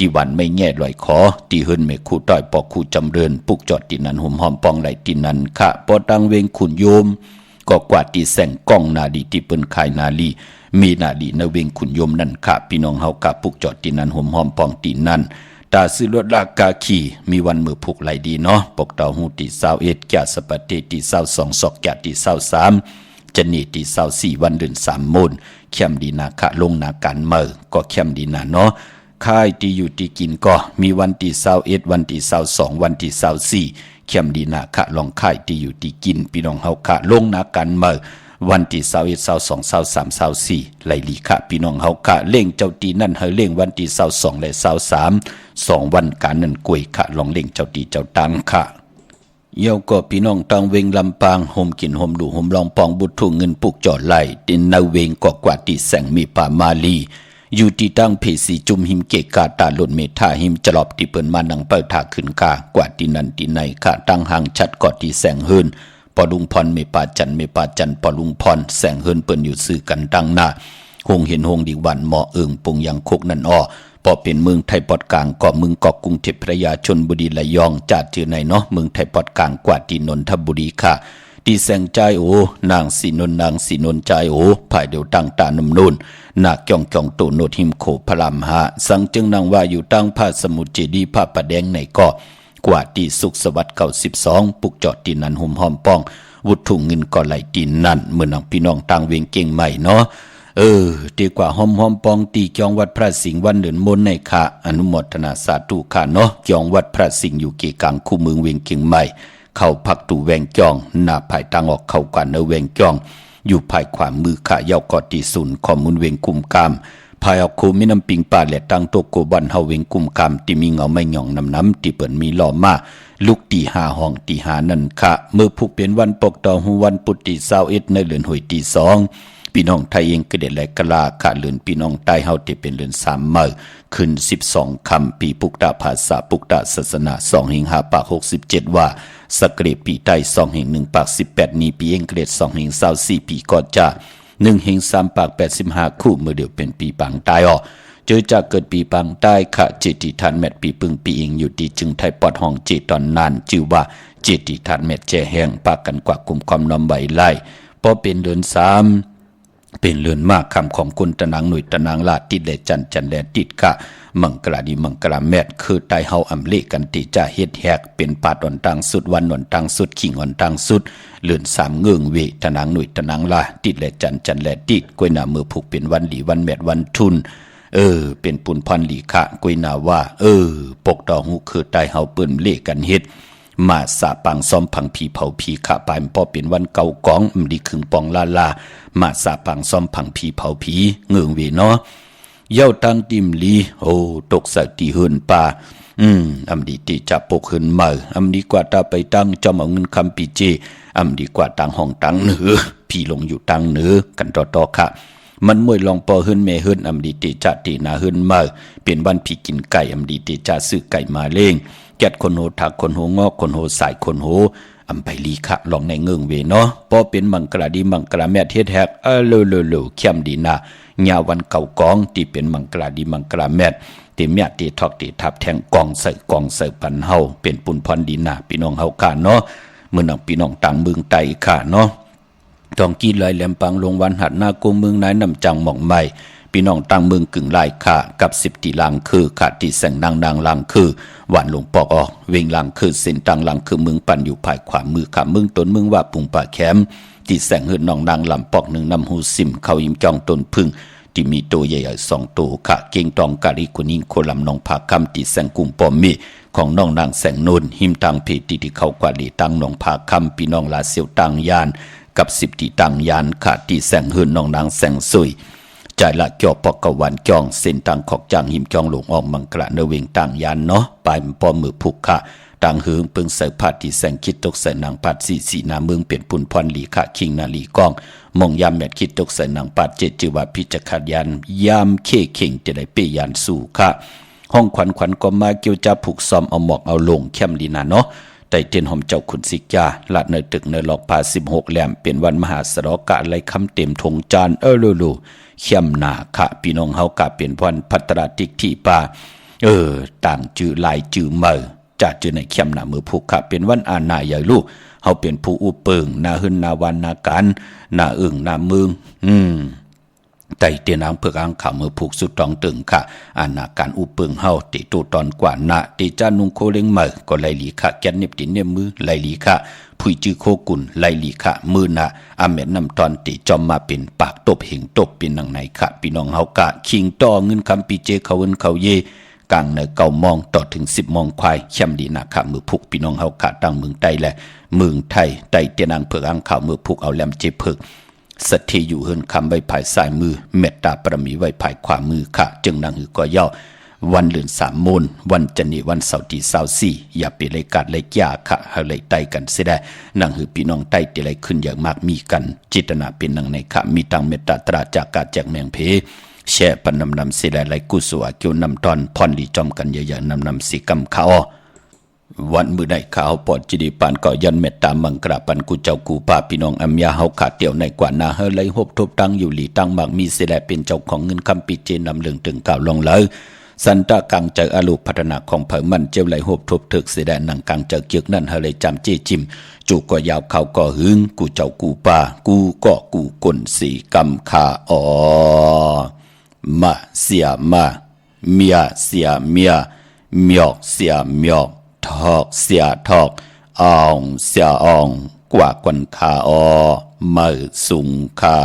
ที่วันไม่แง่ลอยขอที่เฮินเมคู่ต้อยปอกคู่จำเริญปุกจอดที่นั้นห่มหอมปองไหลที่นั้นขะปอตังเวงขุนโยมก็กว่าที่แสงกล้องนาดีที่เปิ้นขายนาลีมีนาดีในเวงขุนโยมนั่นขะพี่น้องเฮากะปุกจอดที่นั้นห่มหอมปองที่นั้นตาซื้อรถลากาขี่มีวันมือผูกไหลดีเนาะปกเต่าหูที่21แก่สปะเตที่22ศอกแก่ที่23จะนี่ที่24วันเดือน3มูลเข้มดีนาคะลงนาการเมอก็เข้มดีนาเนาะค่ายที่อยู่ที่กินก็มีวันที่21วันที่22วันที่24เข้มดีนาคะลองค่ายที่อยู่ที่กินพี่น้องเฮาคะลงนาการเมอวันที่21 22 23 24ไหลลีค่ะพี่น้องเฮาค่ะเล่งเจ้าตีนั่นเฮาเล่งวันที่22และ23 2วันการนั่นกวยค่ะลองเล่งเจ้าตีเจ้าตังค่ะเยาก็พี่น้องตังเวงลำปางห่มกินห่มดูห่มลองปองบุตรถุงเงินปุกจอดไหลดินนาเวงก็กว่าที่แสงมีป่ามาลีอยู่ที่ตั้งเพสีจุมหิมเกกาตาหล่นเมธาหิมจลอบที่เปิ้นมานังเปิดถาขึ้นกากว่าที่นั่นที่ไหนค่ะตั้งห่างชัดกอดที่แสงเฮินปอลุงพรเมปาจันปอลุงพรแสงเฮินเปิ้นอยู่ซื้อกันตั้งหน้าคงเห็นหงดีวันหมอเอิงปงยังคกนั่นอ้อพอเป็นเมืองไทยปอดกลางก็เมืองเกาะกรุงเทพพระยาชลบุรีระยองจัดชื่อในเนาะเมืองไทยปอดกลางกว่าที่นนทบุรีค่ะที่แสงใจโอนางสีนนใจโอภายเดียวตั้งตานำนูนนาคจ่องโตโนดหิมโขพลามหาสังจึงนางว่าอยู่ตั้งพระสมุทรเจดีย์พระประแดงในเกาะกว่าที่สุขสวัสดิ์92ปุกจอดที่นั้นห่มหอมป้องวุฒุเงินก็ไหลตีนนั่นเมื่อนางพี่น้องต่างเวียงเก่งใหม่เนาะ ดีกว่าหอมปองตีจองวัดพระสิงห์วันเดินมนต์ในค่ะอนุโมทนาสาธุค่ะเนาะจองวัดพระสิงห์อยู่เกกลางคู่เมืองเวียงเชียงใหม่เข้าพักตู่แวงจองหน้าภายตังออกเข้ากว่าเนแวงจองอยู่ภายขวามือค่ะยาวกอตีศูนย์ข้อมูลเวียงกุมกามภายออกโคมิน้ำปิงป่าและตังโตโกบันเฮาเวียงกุมกามที่มีเงาไม่หย่องน้ำที่เปิ่นมีล้อมาลูกตีหาห้องตีหานั่นค่ะเมื่อผู้เป็นวันปกต่อหูวันปุตติ21ในเดือนหวยตี2พี่น้องไทยเองก็ได้แลกลาค่ะเลือนพี่น้องใต้เฮาที่เป็นเลือน3มื้อขึ้น12ค่ำปีปุกตะภาษาปุกตะศาสนา2หิงหาปาก67ว่าสกเรปีใต้2หิง1ปาก18นี้ปีเองเกรด2หิง24ปีก่อนจะ1หิง3ปาก85คู่เมื่อเดียวเป็นปีปังใต้ออเจอจากเกิดปีปังใต้ค่ะเจติทันแมตปีปึงปีเองอยู่ดีจึงไทยปอดห้องเจตอนนานชื่อว่าเจติทันแมตแจแห้งปากกันกว่ากลุ่มความน้ำใบไล่พอเป็นเดือน3เป็นเรือนมากคำของคุณตะนางหน่วยตะนางลาดติดและจันแลติดค่ะมังกราดีมังกราแมดคือไตเฮาอำเลกันติจะเฮ็ดแหกเป็นปาดอ่อนตังสุดวันอ่อนตังสุดขิงอ่อนตังสุดเรือน3เงื่องเวตะนางหน่วยตะนางลาติดและจันแลติดกวยหน้ามือผูกเป็นวันหลีวันแมดวันทุนเป็นปุนพันหลีค่ะกวยหน้าว่าปกดอกหูคือไตเฮาเปิ้นเลกันเฮ็ดมาสาปังซ้อมพังผีเผาผีขาปายพอเป็นวันเก่ากองมดีขึงปองลามาสาปังซ้อมพังผีเผาผีเงืองเวเนาะเย้าตังติมลีตกสติหืนป่าอำดีติจับปกหืนเมาอำดีกว่าตาไปตั้งจอมเอาเงินคำปีเจอำดีกว่าตังห้องตังเหนือพี่ลงอยู่ตังเหนือกันต่อค่ะมันมวยลองปอหืนแม่หืนอำดีติจะตินาหืนเมาเป็นวันพี่กินไก่อำดีติจะซื้อไก่มาเล่งแกดคนโหถักคนโหงอกคนโหสายคนโหอำไปลีค่ะลองในเงื่องเวเนาะพอเป็นมังกราดีมังกราแม่เทศแฮกโลเข้มดีนาญาวันเก่ากองที่เป็นมังกราดีมังกราแม่ที่เมียตีทอกตีทับแทงกองใส่ปันเฮาเป็นปุนพรดีนาพี่น้องเฮาค่ะเนาะเมื่อน้องพี่น้องต่างเมืองไต้ค่ะเนาะจองกี้ลอยแหลมปังลงวันหัดหน้ากุมเมืองนายนำจังหม่องใหม่พี่น้องตั้งเมืองกึ่งลายค่ะกับ10ตีลังคือขาดตีแสงดังลังคือหวานลงปอกออกเวงลังคือเส้นตังลังคือเมืองปั่นอยู่ภายขวามือขาเมืองต้นเมืองว่าปุงป่าแคมตีแสงเฮือนน้องนางลำปอกหนึ่งนำหูซิมเขายิ้มจ้องต้นพึ่งที่มีตัวใหญ่ๆ2ตัวค่ะเก่งตองกาลิกุนิงโคลำน้องผาคำตีแสงกุมปอมมีของน้องนางแสงนนหิมตังเพติที่เขากว่าลีตังน้องผาคำพี่น้องลาเสียวตังยานกับ10ตีตังยานค่ะตีแสงเฮือนน้องนางแสงซุยใจละเกี่ยวปอกกวันจองเส้นทางขอกจางหิมจองหลงออกมังกระเนเวงต่างยานเนาะปลายปอมือผูกค่ะต่างหืงปึงเสพาที่แสงคิดตกใส่นางปัดสีนาเมืองเปลี่ยนปุนพรหลีค่ะคิงนาลีกองมองยามแมดคิดตกใส่นางปัดเจจือว่าพิจขัดยานยามเข่เข่งจะได้เปยานสู่ค่ะห้องขวัญก็มาเกี่ยวจะผูกซ้อมเอาหมอกเอาลงเข้มลีนาเนาะไต่เตียนหอมเจ้าขุนสิกาละเนตึกเนหลอกพา16แหลมเป็นวันมหาสรกะไรคำเต็มธงจานลูเข้มหนาค่ะพี่น้องเฮากะเป็นวันพัตราติกที่ป่าต่างจื่อลายจื่อเมอจะจื่อในเข้มหนามือผูกค่ะเป็นวันอาณาใหญ่ลูกเฮาเป็นผู้อุเปิงนาหึนนาวันนาการนาอึ่งนามึงไต่เตียนางเพื่ออังขามือผูกสุดตองตึงค่ะอาณาการอุเปิงเฮาติตูตอนกว่านาติจานุงโคเล็งเมอก็ไลลีค่ะแกนเน็บตินเนมือไลลีค่ะผุยจื้อโคกุนไลลีค่ะมือนะอาเมนนำตอนติจอมมาเป็นปากตบเหงตบเป็นนังไหนค่ะพี่น้องเฮากะคิงต่อเงินคำปีเจเขาเอินเขาเยกลางเนเก่ามองต่อถึง10มองควายเข้มดีนะค่ะมือผูกพี่น้องเฮากะตั้งเมืองไต้และเมืองไทยไต่เตียนางเพื่ออังข่าวมือผูกเอาแหลมเจเพิกสัตย์อยู่เฮินคำไว้ภายซ้ายมือเมตตาประมีไว้ภายขวามือค่ะจึงนางหือก็ย่อวันเดือน3มูลวันจันทร์วันเสาร์ที่24อย่าไปเลยกัดเลยยาค่ะให้เลยไต่กันเสียได้นางหือพี่น้องไต่ที่ไรขึ้นอย่างมากมีกันจิตนาเป็นนางในค่ะมีตังเมตตาตราจากกาแจกแมงเพแช่ปนำเสียไรกุศลเกี่ยวนำตอนพรลีจอมกันอย่างนำสีกำข้าววันมือได้ข่าวปอดจิดีปานก็ยันเมตตามังกราปันกุเจ้ากูป่าพี่น้องอัมยาเฮาขาเตี่ยวในกว่านาเฮเลยหบทบตั้งอยู่หลีตั้งมากมีเสแลเป็นเจ้าของเงินคำปีเจนำเรื่องถึงกล่าวลงเลยสันตะกังเจออลูพัฒนาของเผ่ามันเจ้าไหลหบทบถึกเสแลหนังกังเจอเกียกนั่นเฮเลยจำเจจิมจูก็ยาวเขาก็หึงกูเจ้ากูป่ากูก็กูกลสีกำขามาเสียมาเมียเสียเมียหมอกเสียหมอกทอกเสียทอกอ่องเสียอ่องกว่ากวนขามือสุงขา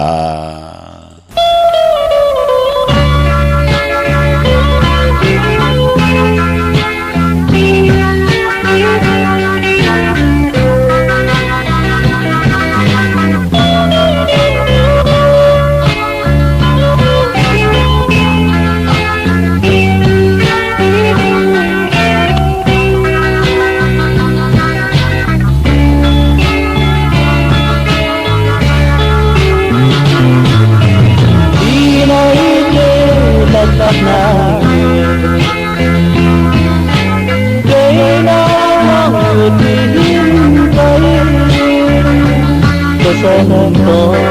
son